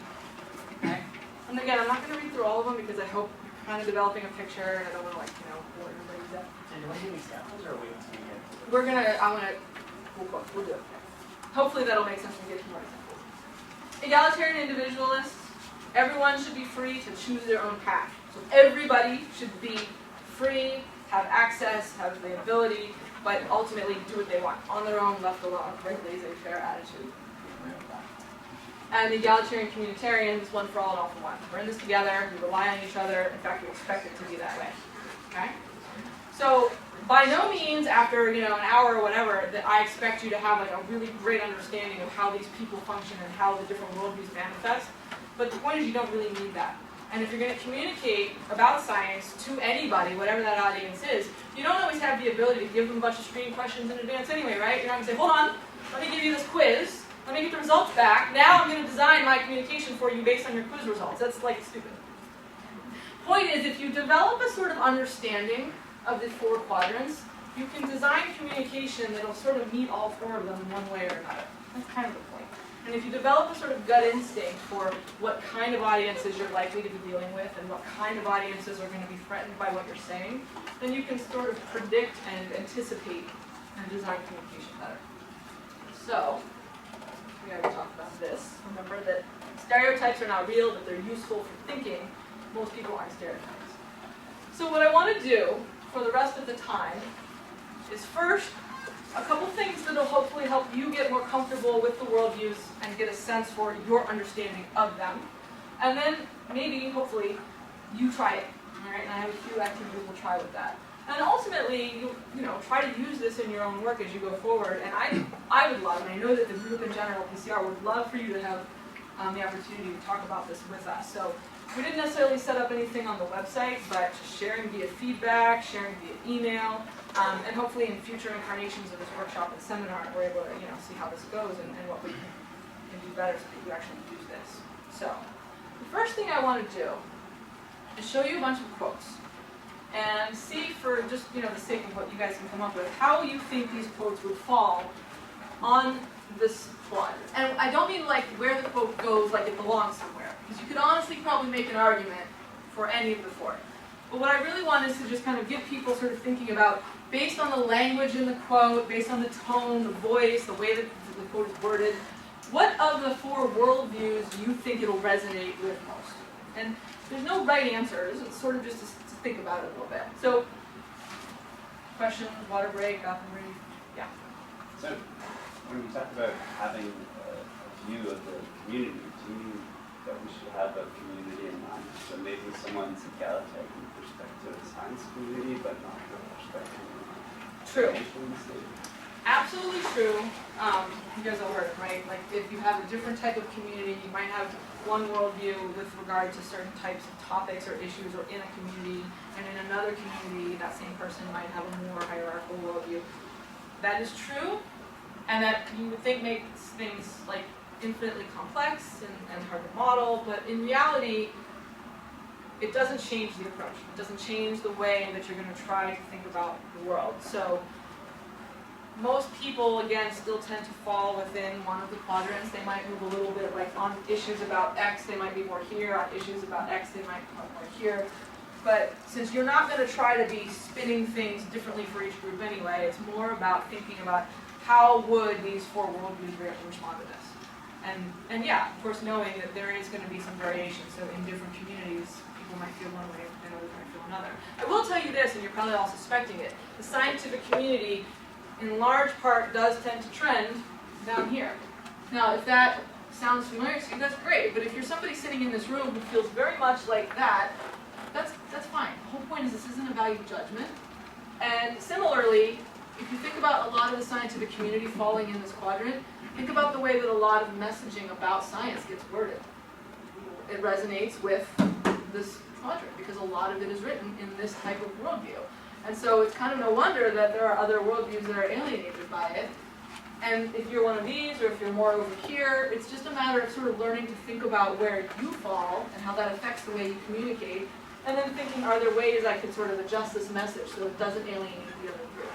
Okay? And again, I'm not going to read through all of them because I hope you're kind of developing a picture and I don't want to bore everybody's up. And do we give examples or are we going to get? We'll do it. Hopefully that'll make sense when we get to more examples. Egalitarian individualists, everyone should be free to choose their own path. So everybody should be free, have access, have the ability, but ultimately do what they want, on their own, left alone. Very laissez-faire attitude. And the egalitarian communitarian is one for all and all for one. We're in this together, we rely on each other, in fact we expect it to be that way. Okay? So by no means after an hour or whatever that I expect you to have like a really great understanding of how these people function and how the different worldviews manifest. But the point is you don't really need that. And if you're going to communicate about science to anybody, whatever that audience is, you don't always have the ability to give them a bunch of screening questions in advance anyway, right? You're not going to say, hold on, let me give you this quiz, let me get the results back, now I'm going to design my communication for you based on your quiz results. That's like stupid. Point is, if you develop a sort of understanding of the 4 quadrants, you can design communication that will sort of meet all 4 of them in one way or another. That's kind of the point. And if you develop a sort of gut instinct for what kind of audiences you're likely to be dealing with and what kind of audiences are going to be threatened by what you're saying, then you can sort of predict and anticipate and design communication better. So, we already talked about this. Remember that stereotypes are not real, but they're useful for thinking. Most people aren't stereotypes. So what I want to do for the rest of the time is first a couple things that will hopefully help you get more comfortable with the worldviews and get a sense for your understanding of them. And then maybe, hopefully, you try it. All right, and I have a few activities we'll try with that. And ultimately, you know, try to use this in your own work as you go forward. And I would love, and I know that the group in general, PCR, would love for you to have the opportunity to talk about this with us. So we didn't necessarily set up anything on the website, but just sharing via feedback, sharing via email, and hopefully in future incarnations of this workshop and seminar, we're able to, you know, see how this goes and what we can do better so that you actually use this. So the first thing I want to do is show you a bunch of quotes and see, for just, you know, the sake of what you guys can come up with, how you think these quotes would fall on this quadrant. And I don't mean like where the quote goes like it belongs somewhere, because you could honestly probably make an argument for any of the four. But what I really want is to just kind of get people sort of thinking about, based on the language in the quote, based on the tone, the voice, the way that the quote is worded, what of the four worldviews do you think it'll resonate with most? And there's no right answers, it's sort of just to think about it a little bit. So, questions, water break, Gotham Read? Yeah. So, when we talk about having a view of the community, do you mean that we should have a community in mind? So maybe someone's egalitarian with respect to the science community, but not with respect to True. nations? Absolutely true. You guys all heard it, right? Like, if you have a different type of community, you might have one worldview with regard to certain types of topics or issues or in a community, and in another community, that same person might have a more hierarchical worldview. That is true, and that you would think makes things like infinitely complex and hard to model, but in reality, it doesn't change the approach. It doesn't change the way that you're going to try to think about the world. So most people, again, still tend to fall within one of the quadrants. They might move a little bit, like on issues about X, they might be more here. On issues about X, they might be more here. But since you're not going to try to be spinning things differently for each group anyway, it's more about thinking about how would these four worldviews respond to this. And yeah, of course, knowing that there is going to be some variation. So in different communities, people might feel one way and others might feel another. I will tell you this, and you're probably all suspecting it. The scientific community, in large part, does tend to trend down here. Now, if that sounds familiar to you, that's great. But if you're somebody sitting in this room who feels very much like that, that's fine. The whole point is this isn't a value judgment. And similarly, if you think about a lot of the scientific community falling in this quadrant, think about the way that a lot of messaging about science gets worded. It resonates with this quadrant because a lot of it is written in this type of worldview. And so it's kind of no wonder that there are other worldviews that are alienated by it. And if you're one of these, or if you're more over here, it's just a matter of sort of learning to think about where you fall and how that affects the way you communicate, and then thinking, are there ways I could sort of adjust this message so it doesn't alienate the other group?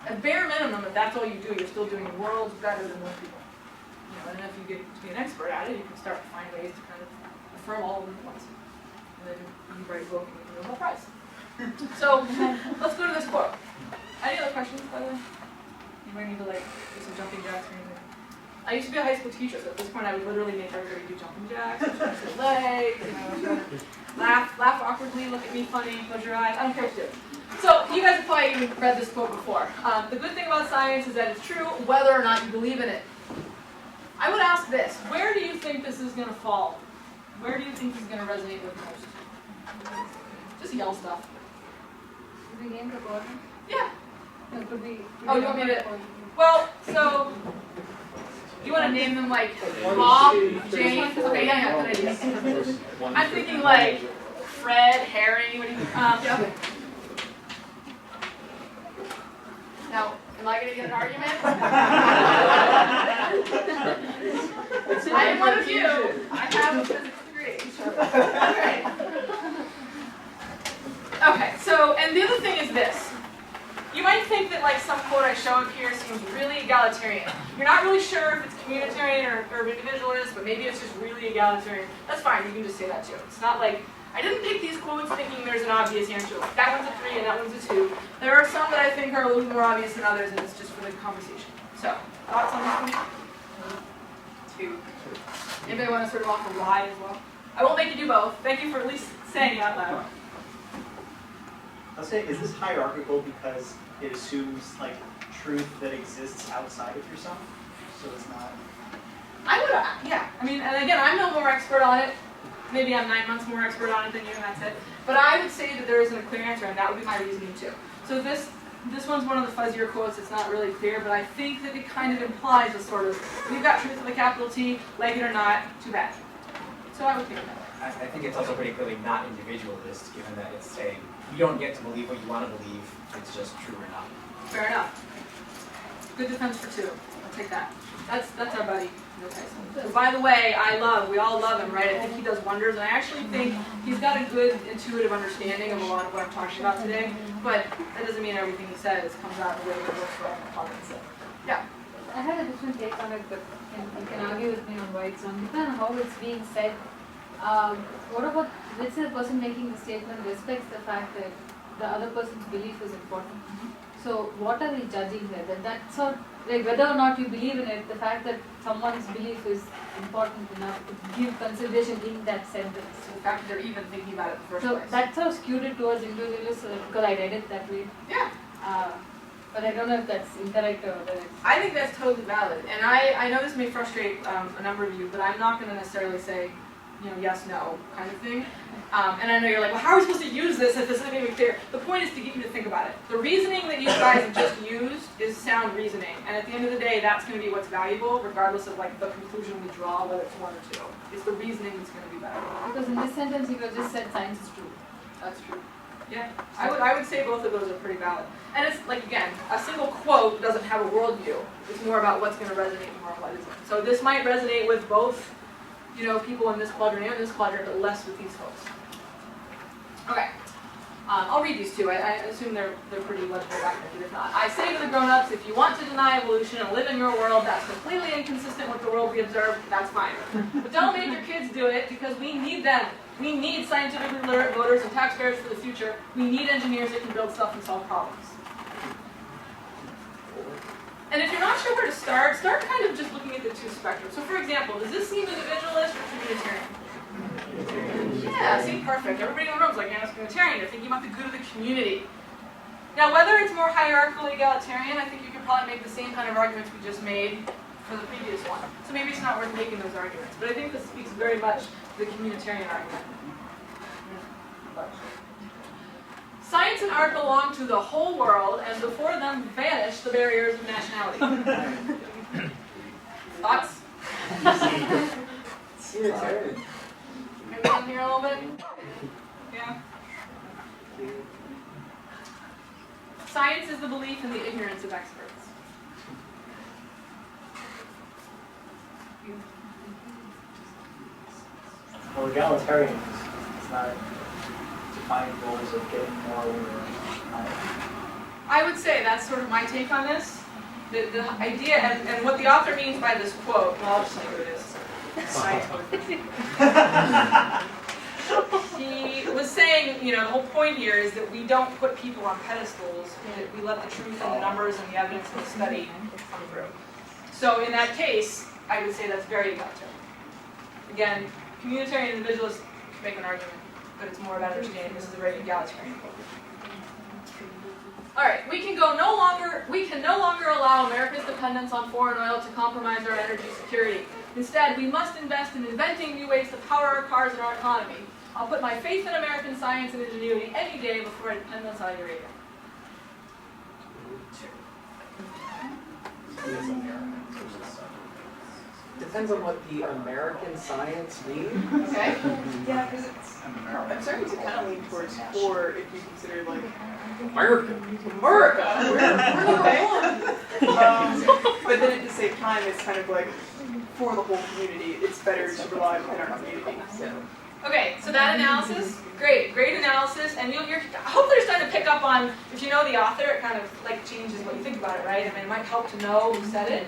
At bare minimum, if that's all you do, you're still doing worlds better than most people. You know, and if you get to be an expert at it, you can start to find ways to kind of affirm all of them at once. And then you write a book and you can win a prize. So let's go to this quote. Any other questions, by the way? You might need to like do some jumping jacks or anything. I used to be a high school teacher, so at this point I would literally make everybody do jumping jacks, stretch their legs, you know, laugh awkwardly, look at me funny, close your eyes. I don't care what you do. So you guys have probably even read this quote before. The good thing about science is that it's true whether or not you believe in it. I would ask this: where do you think this is going to fall? Where do you think this is going to resonate with most? Just yell stuff. Begin the bottom. Yeah. That could be. Oh, you want me to? Well, so you want to name them like Bob, Jane? Okay, yeah, good idea. I'm thinking like Fred, Harry. What do you? Yeah. Now, am I going to get an argument? I am one of you. I have a physics degree. Okay. Okay, so, and the other thing is this. You might think that like some quote I show up here seems really egalitarian. You're not really sure if it's communitarian or individualist, but maybe it's just really egalitarian. That's fine, you can just say that too. It's not like, I didn't pick these quotes thinking there's an obvious answer. Like that one's a 3 and that one's a 2. There are some that I think are a little more obvious than others, and it's just for the conversation. So, thoughts on this one? 2. Anybody want to sort of offer why as well? I won't make you do both. Thank you for at least saying it out loud. I'll say, is this hierarchical because it assumes like truth that exists outside of yourself? So it's not. I would, yeah. I mean, and again, I'm no more expert on it. Maybe I'm 9 months more expert on it than you, and that's it. But I would say that there isn't a clear answer, and that would be my reasoning too. So this one's one of the fuzzier quotes. It's not really clear, but I think that it kind of implies a sort of, we've got truth with a capital T, like it or not, too bad. So I would think that way. I think it's also pretty clearly not individualist, given that it's saying you don't get to believe what you want to believe, it's just true or not. Fair enough. Good defense for two. I'll take that. That's our buddy, Neil Tyson. Who, by the way, we all love him, right? I think he does wonders, and I actually think he's got a good intuitive understanding of a lot of what I'm talking about today, but that doesn't mean everything he says comes out in a way that works for all opponents. Yeah. I had a different take on it, but you can argue with me on why it's wrong. Depending on how it's being said. What about, let's say the person making the statement respects the fact that the other person's belief is important. So what are we judging there? That's all, like whether or not you believe in it, the fact that someone's belief is important enough to give consideration in that sentence. So the fact that they're even thinking about it in the first So place. that's how skewed it towards individualists because I read it that way. Yeah. But I don't know if that's incorrect or whether it's... I think that's totally valid. And I know this may frustrate a number of you, but I'm not going to necessarily say, yes, no kind of thing. And I know you're like, well, how are we supposed to use this if this isn't even clear? The point is to get you to think about it. The reasoning that you guys have just used is sound reasoning. And at the end of the day, that's going to be what's valuable, regardless of like the conclusion we draw, whether it's one or two. It's the reasoning that's going to be valuable. Because in this sentence, you just said science is true. That's true. Yeah, I would say both of those are pretty valid. And it's like, again, a single quote doesn't have a worldview. It's more about what's going to resonate more and what isn't. So this might resonate with both, people in this quadrant and this quadrant, but less with these folks. Okay, I'll read these two. I assume they're pretty legible documented. If not, I say to the grown-ups, if you want to deny evolution and live in your world that's completely inconsistent with the world we observe, that's fine. But don't make your kids do it because we need them. We need scientifically literate voters and taxpayers for the future. We need engineers that can build stuff and solve problems. And if you're not sure where to start kind of just looking at the two spectrums. So for example, does this seem individualist or communitarian? Yeah, see, perfect. Everybody in the room is like, yeah, it's communitarian. They're thinking about the good of the community. Now, whether it's more hierarchical or egalitarian, I think you could probably make the same kind of arguments we just made for the previous one. So maybe it's not worth making those arguments. But I think this speaks very much to the communitarian argument. Science and art belong to the whole world, and before them vanish the barriers of nationality. Thoughts? Maybe down here a little bit? Yeah? Science is the belief in the ignorance of experts. Well, egalitarian is not defining goals of getting more over. I would say that's sort of my take on this. The idea, and what the author means by this quote, well, I'll just tell you what it is. He was saying, the whole point here is that we don't put people on pedestals, that we let the truth and the numbers and the evidence and the study come through. So in that case, I would say that's very egalitarian. Again, communitarian individualists make an argument, but it's more about understanding this is a very egalitarian quote. All right, we can no longer allow America's dependence on foreign oil to compromise our energy security. Instead, we must invest in inventing new ways to power our cars and our economy. I'll put my faith in American science and ingenuity any day before I depend on Saudi Arabia. Depends on what the American science means. Okay? Yeah, because I'm starting to kind of lean towards core if you consider like America. America! but then at the same time, it's kind of like for the whole community, it's better to rely on our community. So. Okay, so that analysis, great analysis, and you're hopefully you're starting to pick up on, if you know the author, it kind of like changes what you think about it, right? I mean, it might help to know who said it.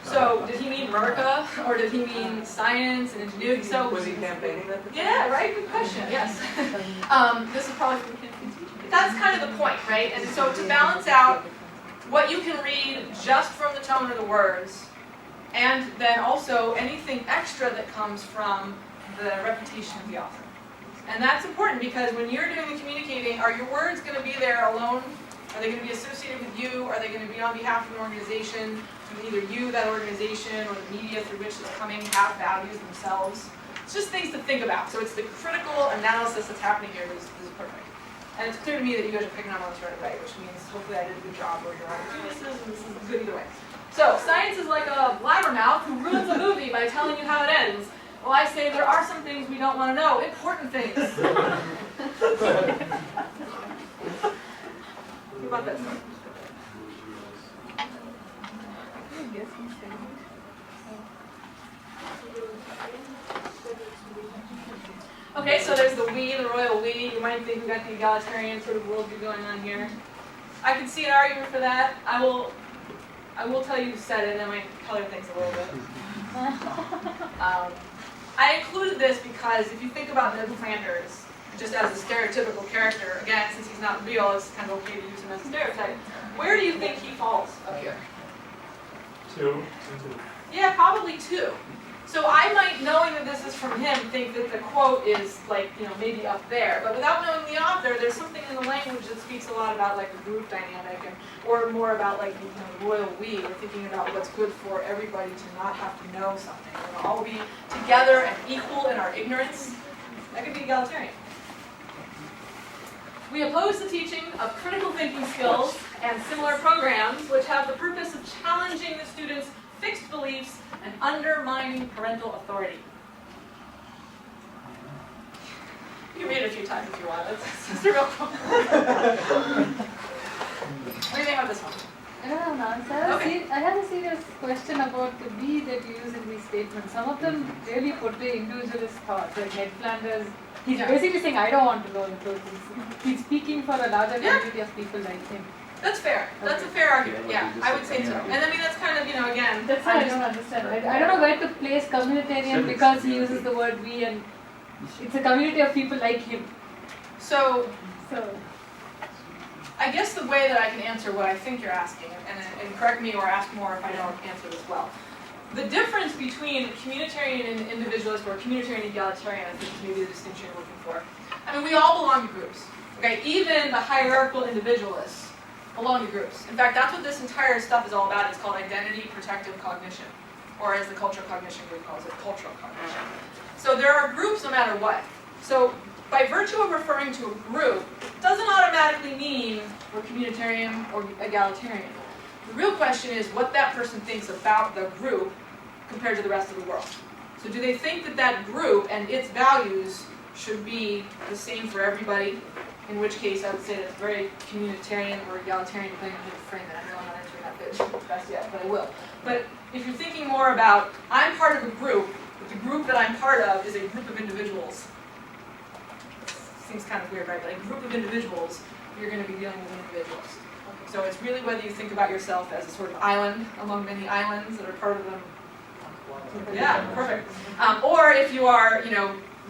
So, did he mean America, or did he mean science and ingenuity? So, Was he campaigning that? yeah, right, good question, yes. This is probably from campaign speech. That's kind of the point, right? And so to balance out what you can read just from the tone of the words, and then also anything extra that comes from the reputation of the author. And that's important because when you're doing the communicating, are your words going to be there alone? Are they going to be associated with you? Are they going to be on behalf of an organization? Do either you, that organization, or the media through which it's coming have values themselves? It's just things to think about. So it's the critical analysis that's happening here that is perfect. And it's clear to me that you guys are picking up on this right away, which means hopefully I did a good job or you're on geniuses, and this is good either way. So science is like a blabbermouth who ruins a movie by telling you how it ends. Well, I say there are some things we don't want to know, important things. What about this? Okay, so there's the we, the royal we. You might think we got the egalitarian sort of worldview going on here. I can see an argument for that. I will tell you who said it, and I might color things a little bit. I included this because if you think about Ned Flanders, just as a stereotypical character, again, since he's not real, it's kind of okay to use him as a stereotype. Where do you think he falls up here? 2. Yeah, probably 2. So I might, knowing that this is from him, think that the quote is like, maybe up there. But without knowing the author, there's something in the language that speaks a lot about like the group dynamic, or more about like the royal we. We're thinking about what's good for everybody to not have to know something. We're gonna all be together and equal in our ignorance. That could be egalitarian. We oppose the teaching of critical thinking skills and similar programs which have the purpose of challenging the students' fixed beliefs and undermining parental authority. You can read it a few times if you want. It's a real quote. What do you think about this one? I don't know, I have a serious question about the we that you use in these statements. Some of them really portray individualist thoughts, like Ned Flanders. He's basically saying, I don't want to know the truth. He's speaking for a larger community of people like him. That's fair. That's a fair argument. Yeah, I would say so. And I mean, that's kind of, again. That's why I don't understand. I don't know where to place communitarian because he uses the word we, and it's a community of people like him. So, So, I guess the way that I can answer what I think you're asking, and correct me or ask more if I don't answer this well. The difference between communitarian and individualist, or communitarian and egalitarian, I think is maybe the distinction you're looking for. I mean, we all belong to groups. Okay, even the hierarchical individualists belong to groups. In fact, that's what this entire stuff is all about. It's called identity protective cognition, or as the cultural cognition group calls it, cultural cognition. So there are groups no matter what. So by virtue of referring to a group, doesn't automatically mean we're communitarian or egalitarian. The real question is what that person thinks about the group compared to the rest of the world. So do they think that that group and its values should be the same for everybody? In which case I would say that's very communitarian or egalitarian, depending on how you frame it. I know I'm not answering that best yet, but I will. But if you're thinking more about, I'm part of a group, but the group that I'm part of is a group of individuals. Seems kind of weird, right? But a group of individuals, you're going to be dealing with individuals. So it's really whether you think about yourself as a sort of island among many islands that are part of them. Yeah, perfect. Or if you are,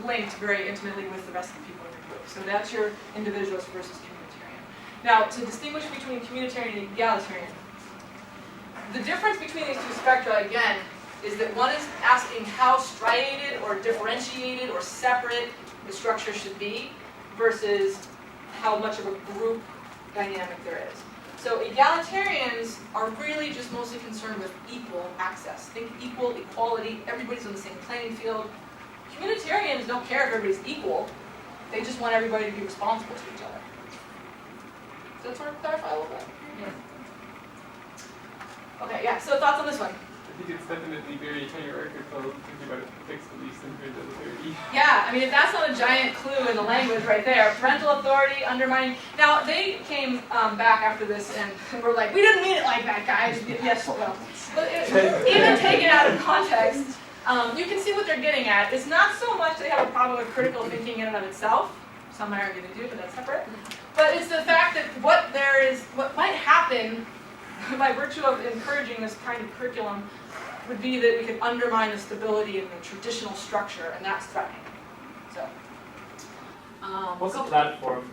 linked very intimately with the rest of the people in your group. So that's your individualist versus communitarian. Now, to distinguish between communitarian and egalitarian, the difference between these two spectra, again, is that one is asking how striated or differentiated or separate the structure should be versus how much of a group dynamic there is. So egalitarians are really just mostly concerned with equal access. Think equal, equality, everybody's on the same playing field. Communitarians don't care if everybody's equal. They just want everybody to be responsible to each other. Does that sort of clarify a little bit? yes. Okay, yeah, so thoughts on this one? I think it's definitely very hierarchical, thinking about fixed beliefs and authority. Yeah, I mean, if that's not a giant clue in the language right there, parental authority, undermining. Now, they came back after this and were like, we didn't mean it like that, guys. Yes, well. But even taken out of context, you can see what they're getting at. It's not so much they have a problem with critical thinking in and of itself. Some might argue they do, but that's separate. But it's the fact that what might happen by virtue of encouraging this kind of curriculum would be that we could undermine the stability in the traditional structure, and that's threatening. So, What's a platform?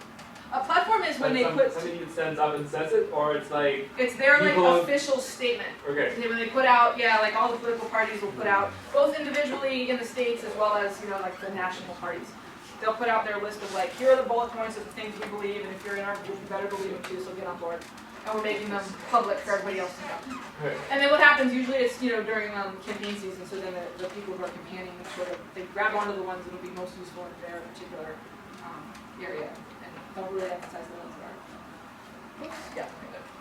a platform is when they put, somebody stands up and says it, or it's like, it's their like people- official statement. okay. When they put out, like all the political parties will put out, both individually in the states as well as, like the national parties. they'll put out their list of like, here are the bullet points of the things we believe, and if you're in our group, you better believe them too, so get on board. And we're making them public for everybody else to know. And then what happens, usually it's, during campaign season, so then the people who are campaigning, sort of, they grab onto the ones that will be most useful in their particular area, and don't really emphasize the ones that are. Oops, yeah.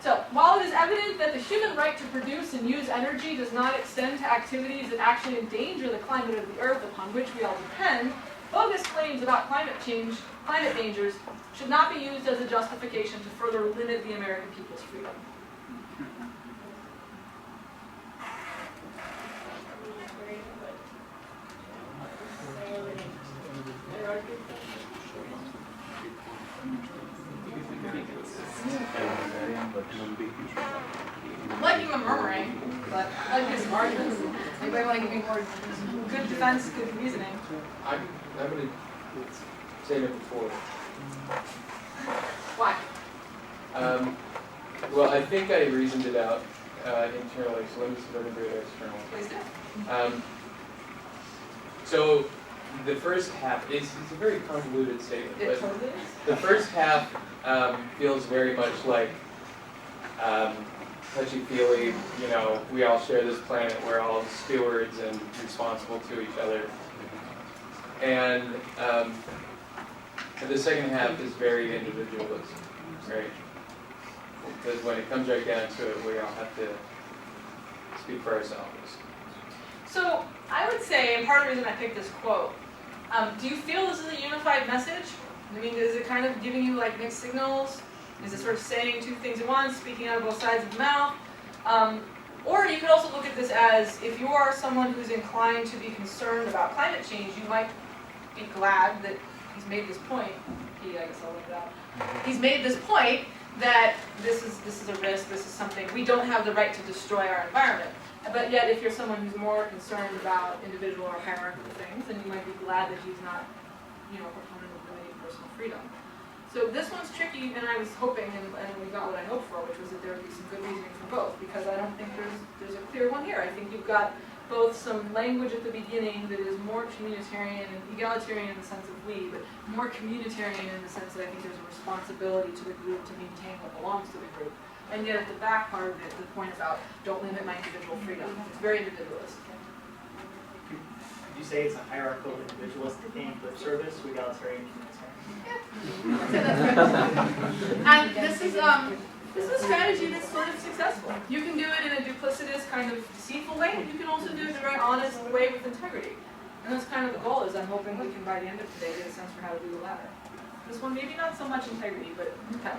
So, while it is evident that the human right to produce and use energy does not extend to activities that actually endanger the climate of the Earth upon which we all depend, bogus claims about climate dangers, should not be used as a justification to further limit the American people's freedom. I'm liking the murmuring, but I like his arguments. Anybody want to give me more good defense, good reasoning? I'm going to say number 4. Why? Well, I think I reasoned it out internally, so let me see if I can do it externally. Please do. So the first half, it's a very convoluted statement, It but totally is. the first half feels very much like touchy-feely, we all share this planet, we're all stewards and responsible to each other. And the second half is very individualist, right? Because when it comes right down to it, we all have to speak for ourselves. So I would say, and part of the reason I picked this quote, do you feel this is a unified message? I mean, is it kind of giving you like mixed signals? Is it sort of saying two things at once, speaking out of both sides of the mouth? Or you could also look at this as, if you are someone who's inclined to be concerned about climate change, you might be glad that he's made this point. I guess I'll leave it out. He's made this point that this is a risk, this is something, we don't have the right to destroy our environment. But yet, if you're someone who's more concerned about individual or hierarchical things, then you might be glad that he's not, a proponent of limiting personal freedom. So this one's tricky, and I was hoping, and we got what I hoped for, which was that there would be some good reasoning for both, because I don't think there's a clear one here. I think you've got both some language at the beginning that is more communitarian and egalitarian in the sense of we, but more communitarian in the sense that I think there's a responsibility to the group to maintain what belongs to the group. And yet at the back part of it, the point about don't limit my individual freedom. It's very individualist. Would you say it's a hierarchical individualist thing with service, egalitarian, communitarian? And this is a strategy that's sort of successful. You can do it in a duplicitous, kind of deceitful way, and you can also do it in a very honest way with integrity. And that's kind of the goal, is I'm hoping we can, by the end of today, get a sense for how to do the latter. This one, maybe not so much integrity, but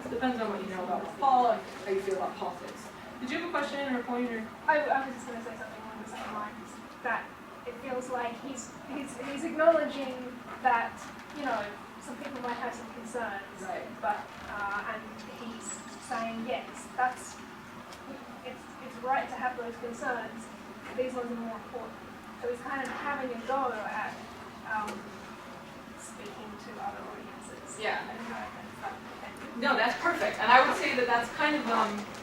depends on what you know about Paul and how you feel about politics. Did you have a question or a point? Or? I was just going to say something along the same lines, that it feels like he's acknowledging that, some people might have some concerns, Right. but and he's saying yes, it's right to have those concerns. These ones are more important. So he's kind of having a go at speaking to other audiences. Yeah. And No, that's perfect. And I would say that that's kind of,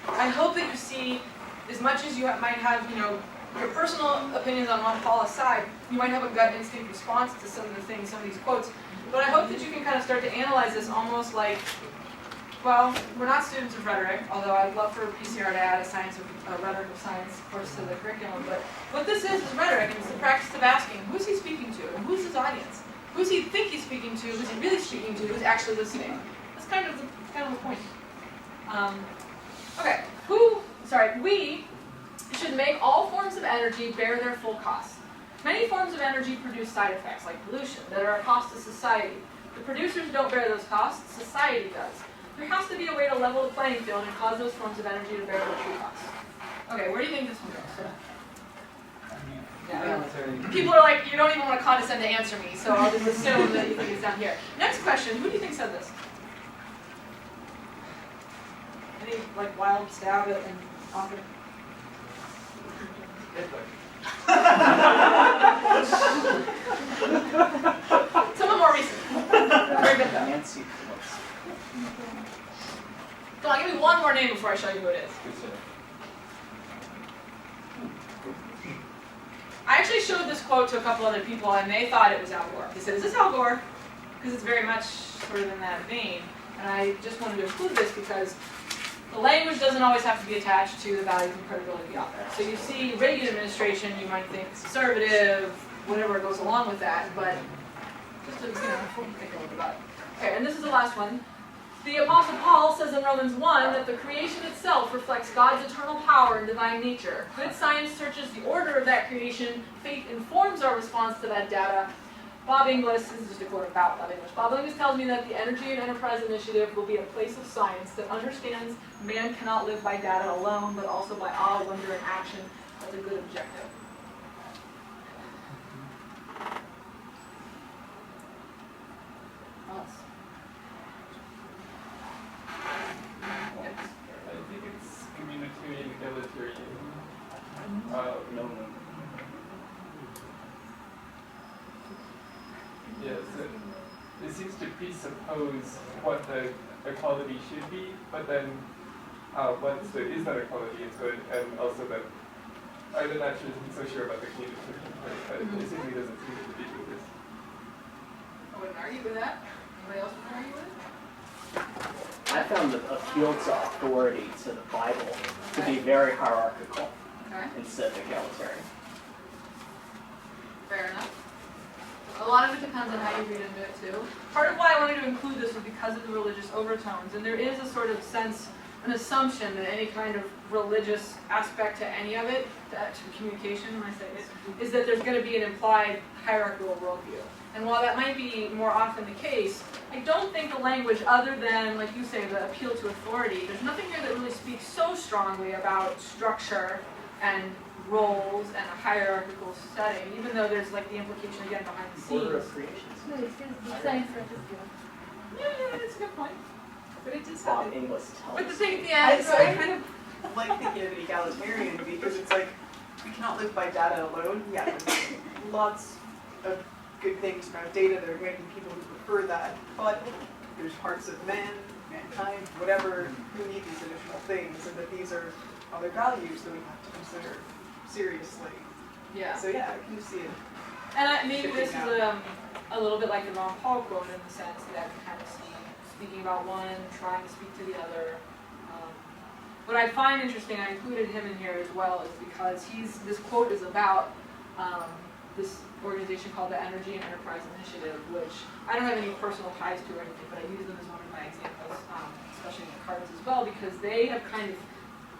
I hope that you see, as much as you might have, your personal opinions on one Paul aside, you might have a gut instinct response to some of the things, some of these quotes. But I hope that you can kind of start to analyze this almost like, well, we're not students of rhetoric, although I'd love for PCR to add a rhetoric of science course to the curriculum. But what this is rhetoric, and it's the practice of asking, who's he speaking to, and who's his audience? Who's he think he's speaking to, who's he really speaking to, who's actually listening? That's kind of the point. Okay, we should make all forms of energy bear their full cost. Many forms of energy produce side effects, like pollution, that are a cost to society. The producers don't bear those costs, society does. There has to be a way to level the playing field and cause those forms of energy to bear their true costs. Okay, where do you think this one goes? Yeah. People are like, you don't even want to condescend to answer me, so I'll just assume that you think it's down here. Next question, who do you think said this? Any wild stab at an author? Someone more recent. Very good though. Nancy Come on, give me one more name before I show you who it is. I actually showed this quote to a couple other people and they thought it was Al Gore. They said, is this Al Gore? because it's very much sort of in that vein. And I just wanted to include this because the language doesn't always have to be attached to the values and credibility of the author. So you see Reagan administration, you might think conservative, whatever goes along with that, but just to, think a little bit about it. Okay, and this is the last one. The Apostle Paul says in Romans 1 that the creation itself reflects God's eternal power and divine nature. Good science searches the order of that creation. Faith informs our response to that data. Bob Inglis, this is just a quote about Bob Inglis. Bob Inglis tells me that the Energy and Enterprise Initiative will be a place of science that understands man cannot live by data alone, but also by awe, wonder, and action. That's a good objective. I think it's communitarian egalitarian. No. Yes, it seems to presuppose what the equality should be, but then once there is that equality, it's good, and also that I'm not actually so sure about the communitarian part, but it simply doesn't seem to be with this. I wouldn't argue with that. Anybody else would argue with it? I found the appeal to authority to the Bible to be very hierarchical Okay, instead of egalitarian. fair enough. A lot of it depends on how you read into it too. Part of why I wanted to include this was because of the religious overtones, and there is a sort of sense, an assumption that any kind of religious aspect to any of it, to communication, when I say it, is that there's going to be an implied hierarchical worldview. And while that might be more often the case, I don't think the language, other than, like you say, the appeal to authority, there's nothing here that really speaks so strongly about structure and roles and a hierarchical setting, even though there's like the implication again behind the scenes. Order of creation. No, it says design strategy. Yeah, that's a good point. But it does Bob have it. Inglis tells But the us. thing at the end, So I kind of like thinking of it egalitarian because it's like, we cannot live by data alone. Yeah, there's lots of good things about data. There are going to be people who prefer that, but there's parts of mankind, whatever, who need these additional things, and that these are other values that we have to consider seriously. Yeah. So yeah, I can see it. And maybe this is a little bit like the Ron Paul quote in the sense that I can kind of see speaking about one, trying to speak to the other. What I find interesting, I included him in here as well, is because this quote is about this organization called the Energy and Enterprise Initiative, which I don't have any personal ties to or anything, but I use them as one of my examples, especially in the cards as well, because they have kind of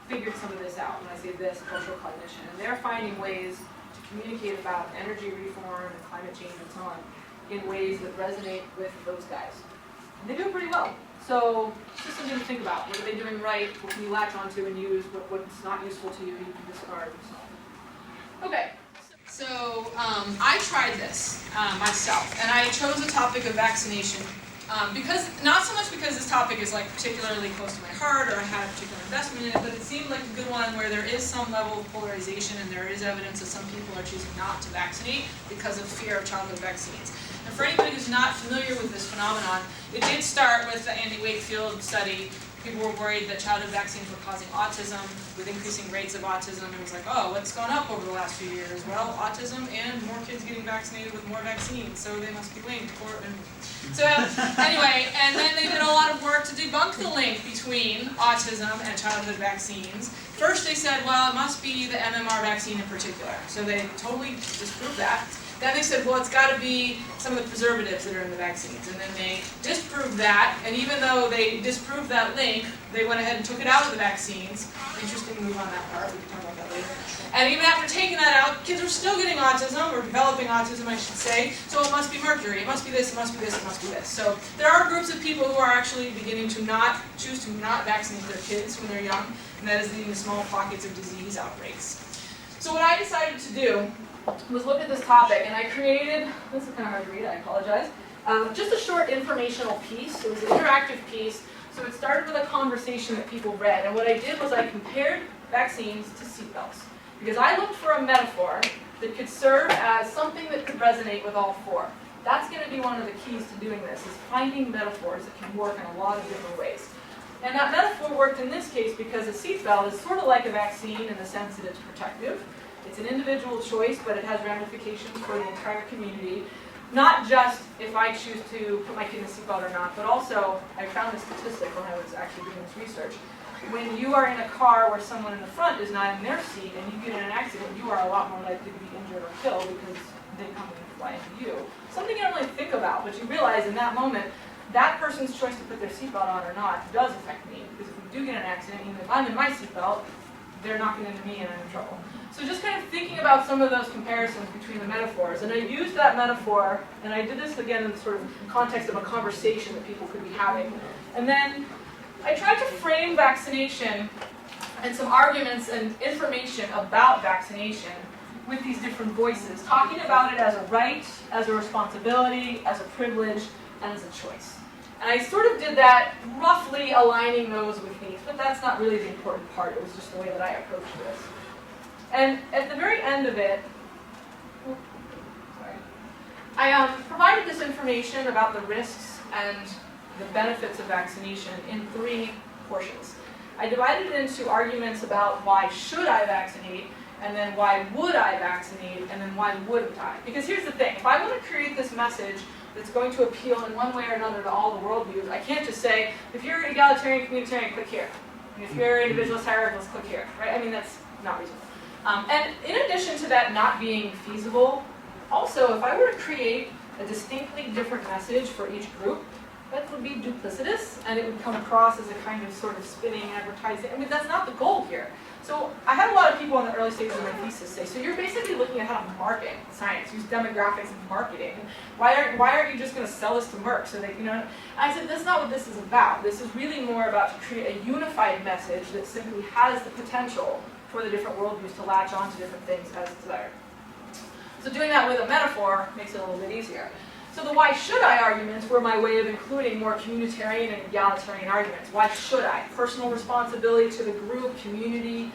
figured some of this out. When I say this, cultural cognition, and they're finding ways to communicate about energy reform and climate change and so on in ways that resonate with those guys. And they do it pretty well. So it's just something to think about. What are they doing right? What can you latch onto and use? What's not useful to you, you can discard and so on. Okay. So I tried this myself, and I chose a topic of vaccination because, not so much because this topic is like particularly close to my heart or I had a particular investment in it, but it seemed like a good one where there is some level of polarization and there is evidence that some people are choosing not to vaccinate because of fear of childhood vaccines. And for anybody who's not familiar with this phenomenon, it did start with the Andy Wakefield study. People were worried that childhood vaccines were causing autism, with increasing rates of autism. It was like, oh, what's gone up over the last few years? Well, autism and more kids getting vaccinated with more vaccines, so they must be linked. So anyway, and then they did a lot of work to debunk the link between autism and childhood vaccines. First they said, well, it must be the MMR vaccine in particular. So they totally disproved that. Then they said, well, it's got to be some of the preservatives that are in the vaccines. And then they disproved that, and even though they disproved that link, they went ahead and took it out of the vaccines. Interesting move on that part, we can talk about that later. And even after taking that out, kids are still getting autism, or developing autism, I should say, so it must be mercury, it must be this, it must be this, it must be this. So there are groups of people who are actually beginning to choose to not vaccinate their kids when they're young, and that is leading to small pockets of disease outbreaks. So what I decided to do was look at this topic, and I created, this is kind of hard to read, I apologize, just a short informational piece. It was an interactive piece, so it started with a conversation that people read, and what I did was I compared vaccines to seatbelts, because I looked for a metaphor that could serve as something that could resonate with all four. That's going to be one of the keys to doing this, is finding metaphors that can work in a lot of different ways. And that metaphor worked in this case because a seatbelt is sort of like a vaccine in the sense that it's protective. It's an individual choice, but it has ramifications for the entire community. not just if I choose to put my kid in a seatbelt or not, but also, I found this statistic when I was actually doing this research. When you are in a car where someone in the front is not in their seat and you get in an accident, you are a lot more likely to be injured or killed because they come and fly into you. Something you don't really think about, but you realize in that moment, that person's choice to put their seatbelt on or not does affect me. Because if we do get in an accident, even if I'm in my seatbelt, they're knocking into me and I'm in trouble. So just kind of thinking about some of those comparisons between the metaphors. And I used that metaphor, and I did this again in the sort of context of a conversation that people could be having. And then I tried to frame vaccination and some arguments and information about vaccination with these different voices, talking about it as a right, as a responsibility, as a privilege, and as a choice. And I sort of did that roughly aligning those with these, but that's not really the important part. It was just the way that I approached this. And at the very end of it, I provided this information about the risks and the benefits of vaccination in 3 portions. I divided it into arguments about why should I vaccinate, and then why would I vaccinate, and then why wouldn't I? Because here's the thing, if I want to create this message that's going to appeal in one way or another to all the worldviews, I can't just say, if you're egalitarian, communitarian, click here. And if you're individualist, hierarchist, click here, right? I mean, that's not reasonable. And in addition to that not being feasible, also, if I were to create a distinctly different message for each group, that would be duplicitous, and it would come across as a kind of sort of spinning advertising. I mean, that's not the goal here. So I had a lot of people in the early stages of my thesis say, so you're basically looking at how to market science, use demographics and marketing. Why aren't you just going to sell this to Merck? So they, I said, that's not what this is about. This is really more about to create a unified message that simply has the potential for the different worldviews to latch on to different things as desired. So doing that with a metaphor makes it a little bit easier. So the why should I arguments were my way of including more communitarian and egalitarian arguments. Why should I? Personal responsibility to the group, community,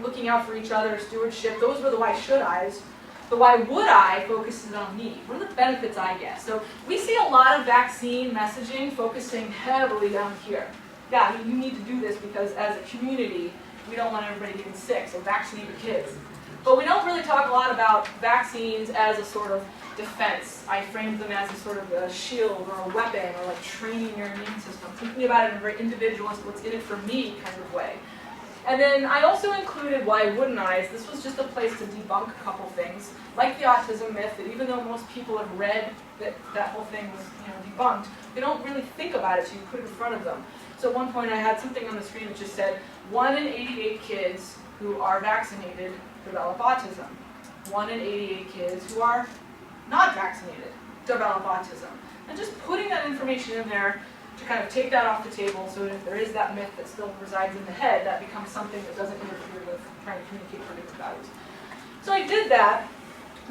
looking out for each other, stewardship, those were the why should I's. The why would I focuses on me. What are the benefits I get? So we see a lot of vaccine messaging focusing heavily down here. Yeah, you need to do this because as a community, we don't want everybody getting sick, so vaccinate your kids. But we don't really talk a lot about vaccines as a sort of defense. I framed them as a sort of a shield or a weapon or like training your immune system, thinking about it in a very individualist, what's in it for me kind of way. And then I also included why wouldn't I's. This was just a place to debunk a couple things, like the autism myth, that even though most people have read that whole thing was debunked, they don't really think about it, so you put it in front of them. So at one point I had something on the screen that just said, 1 in 88 kids who are vaccinated develop autism. 1 in 88 kids who are not vaccinated develop autism. And just putting that information in there to kind of take that off the table so that if there is that myth that still resides in the head, that becomes something that doesn't interfere with trying to communicate predictive values. So I did that,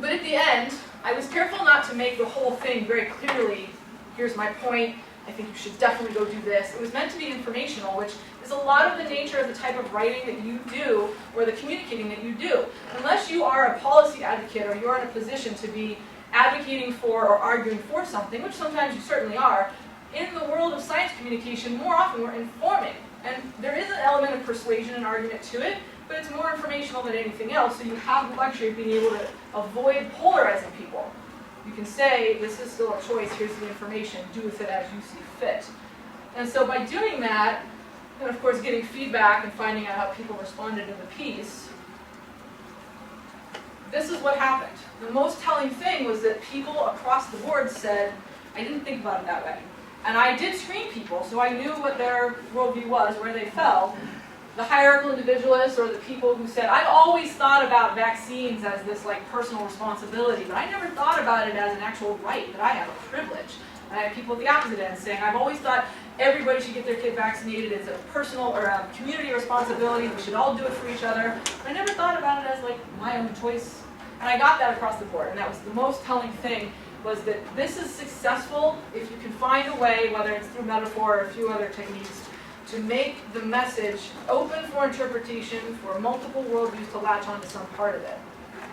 but at the end, I was careful not to make the whole thing very clearly, here's my point, I think you should definitely go do this. It was meant to be informational, which is a lot of the nature of the type of writing that you do or the communicating that you do. Unless you are a policy advocate or you're in a position to be advocating for or arguing for something, which sometimes you certainly are, in the world of science communication, more often we're informing. And there is an element of persuasion and argument to it, but it's more informational than anything else, so you have the luxury of being able to avoid polarizing people. You can say, this is still a choice, here's the information, do with it as you see fit. And so by doing that, and of course getting feedback and finding out how people responded to the piece, this is what happened. The most telling thing was that people across the board said, I didn't think about it that way. And I did screen people, so I knew what their worldview was, where they fell. The hierarchical individualists or the people who said, I've always thought about vaccines as this like personal responsibility, but I never thought about it as an actual right, that I have a privilege. And I have people at the opposite end saying, I've always thought everybody should get their kid vaccinated. It's a personal or a community responsibility. We should all do it for each other. But I never thought about it as like my own choice. And I got that across the board, and that was the most telling thing, was that this is successful if you can find a way, whether it's through metaphor or a few other techniques, to make the message open for interpretation for multiple worldviews to latch onto some part of it.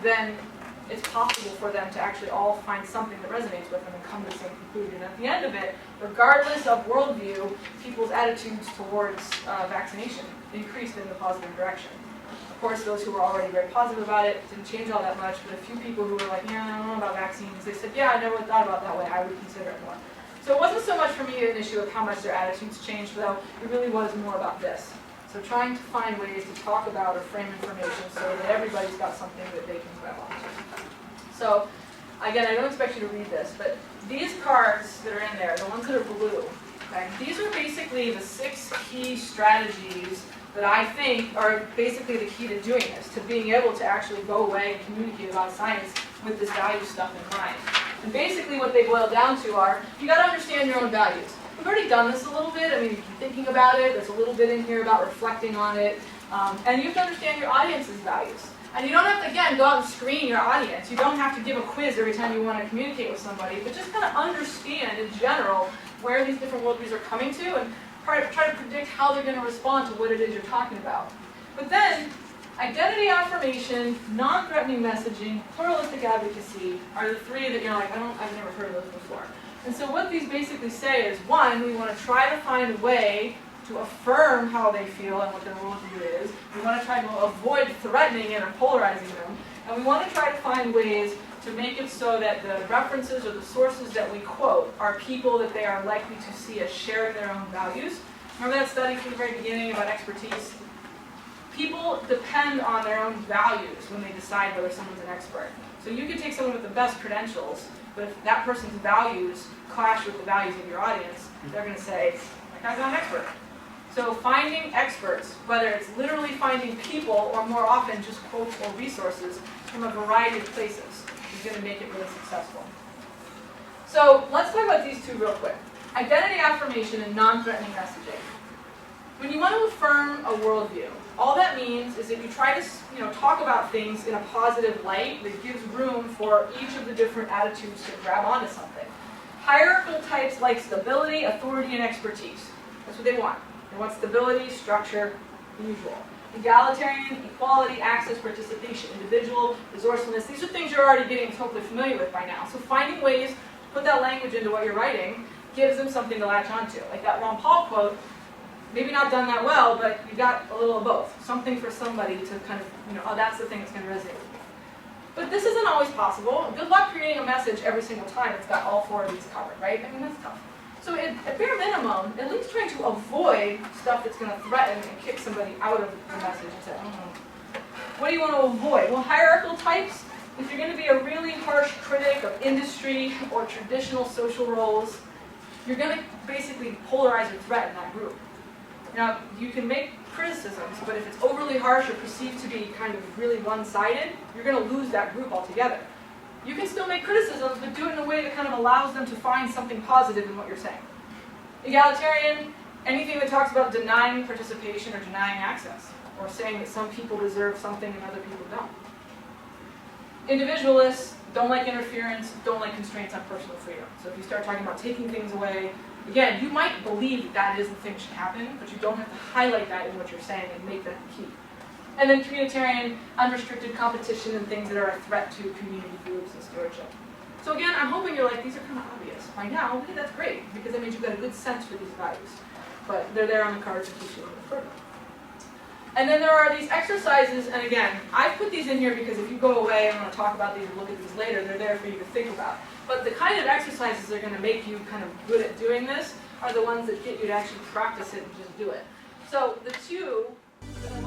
Then it's possible for them to actually all find something that resonates with them and come to the same conclusion. At the end of it, regardless of worldview, people's attitudes towards vaccination increased in the positive direction. Of course, those who were already very positive about it didn't change all that much, but a few people who were like, yeah, I don't know about vaccines, they said, yeah, I never thought about it that way, I would consider it more. So it wasn't so much for me an issue of how much their attitudes changed, though, it really was more about this. So trying to find ways to talk about or frame information so that everybody's got something that they can grab onto. So, again, I don't expect you to read this, but these cards that are in there, the ones that are blue, okay, these are basically the 6 key strategies that I think are basically the key to doing this, to being able to actually go away and communicate about science with this value stuff in mind. And basically what they boil down to are, you got to understand your own values. We've already done this a little bit. I mean, you keep thinking about it. There's a little bit in here about reflecting on it. And you have to understand your audience's values. And you don't have to, again, go out and screen your audience. You don't have to give a quiz every time you want to communicate with somebody, but just kind of understand in general where these different worldviews are coming to and try to predict how they're going to respond to what it is you're talking about. But then, identity affirmation, non-threatening messaging, pluralistic advocacy are the 3 that you're like, I've never heard of those before. And so what these basically say is, 1, we want to try to find a way to affirm how they feel and what their worldview is. We want to try to avoid threatening and or polarizing them. And we want to try to find ways to make it so that the references or the sources that we quote are people that they are likely to see as sharing their own values. Remember that study from the very beginning about expertise? People depend on their own values when they decide whether someone's an expert. So you could take someone with the best credentials, but if that person's values clash with the values of your audience, they're going to say, that guy's not an expert. So finding experts, whether it's literally finding people or more often just quotes or resources from a variety of places, is going to make it really successful. So let's talk about these 2 real quick. Identity affirmation and non-threatening messaging. When you want to affirm a worldview, all that means is that you try to talk about things in a positive light that gives room for each of the different attitudes to grab onto something. Hierarchical types like stability, authority, and expertise. That's what they want. They want stability, structure, usual. Egalitarian, equality, access, participation, individual, resourcefulness. These are things you're already getting totally familiar with by now. So finding ways to put that language into what you're writing gives them something to latch onto. Like that Ron Paul quote, maybe not done that well, but you got a little of both. Something for somebody to kind of, oh, that's the thing that's going to resonate with me. But this isn't always possible. Good luck creating a message every single time it's got all 4 of these covered, right? I mean, that's tough. So at bare minimum, at least trying to avoid stuff that's going to threaten and kick somebody out of the message and say, what do you want to avoid? Well, hierarchical types, if you're going to be a really harsh critic of industry or traditional social roles, you're going to basically polarize or threaten that group. Now, you can make criticisms, but if it's overly harsh or perceived to be kind of really one-sided, you're going to lose that group altogether. You can still make criticisms, but do it in a way that kind of allows them to find something positive in what you're saying. Egalitarian, anything that talks about denying participation or denying access, or saying that some people deserve something and other people don't. Individualists don't like interference, don't like constraints on personal freedom. So if you start talking about taking things away, again, you might believe that is the thing that should happen, but you don't have to highlight that in what you're saying and make that key. And then communitarian, unrestricted competition and things that are a threat to community groups and stewardship. So again, I'm hoping you're like, these are kind of obvious. By now, okay, that's great, because that means you've got a good sense for these values. But they're there on the cards to teach you a little further. And then there are these exercises, and again, I've put these in here because if you go away and want to talk about these and look at these later, they're there for you to think about. But the kind of exercises that are going to make you kind of good at doing this are the ones that get you to actually practice it and just do it. So the 2 that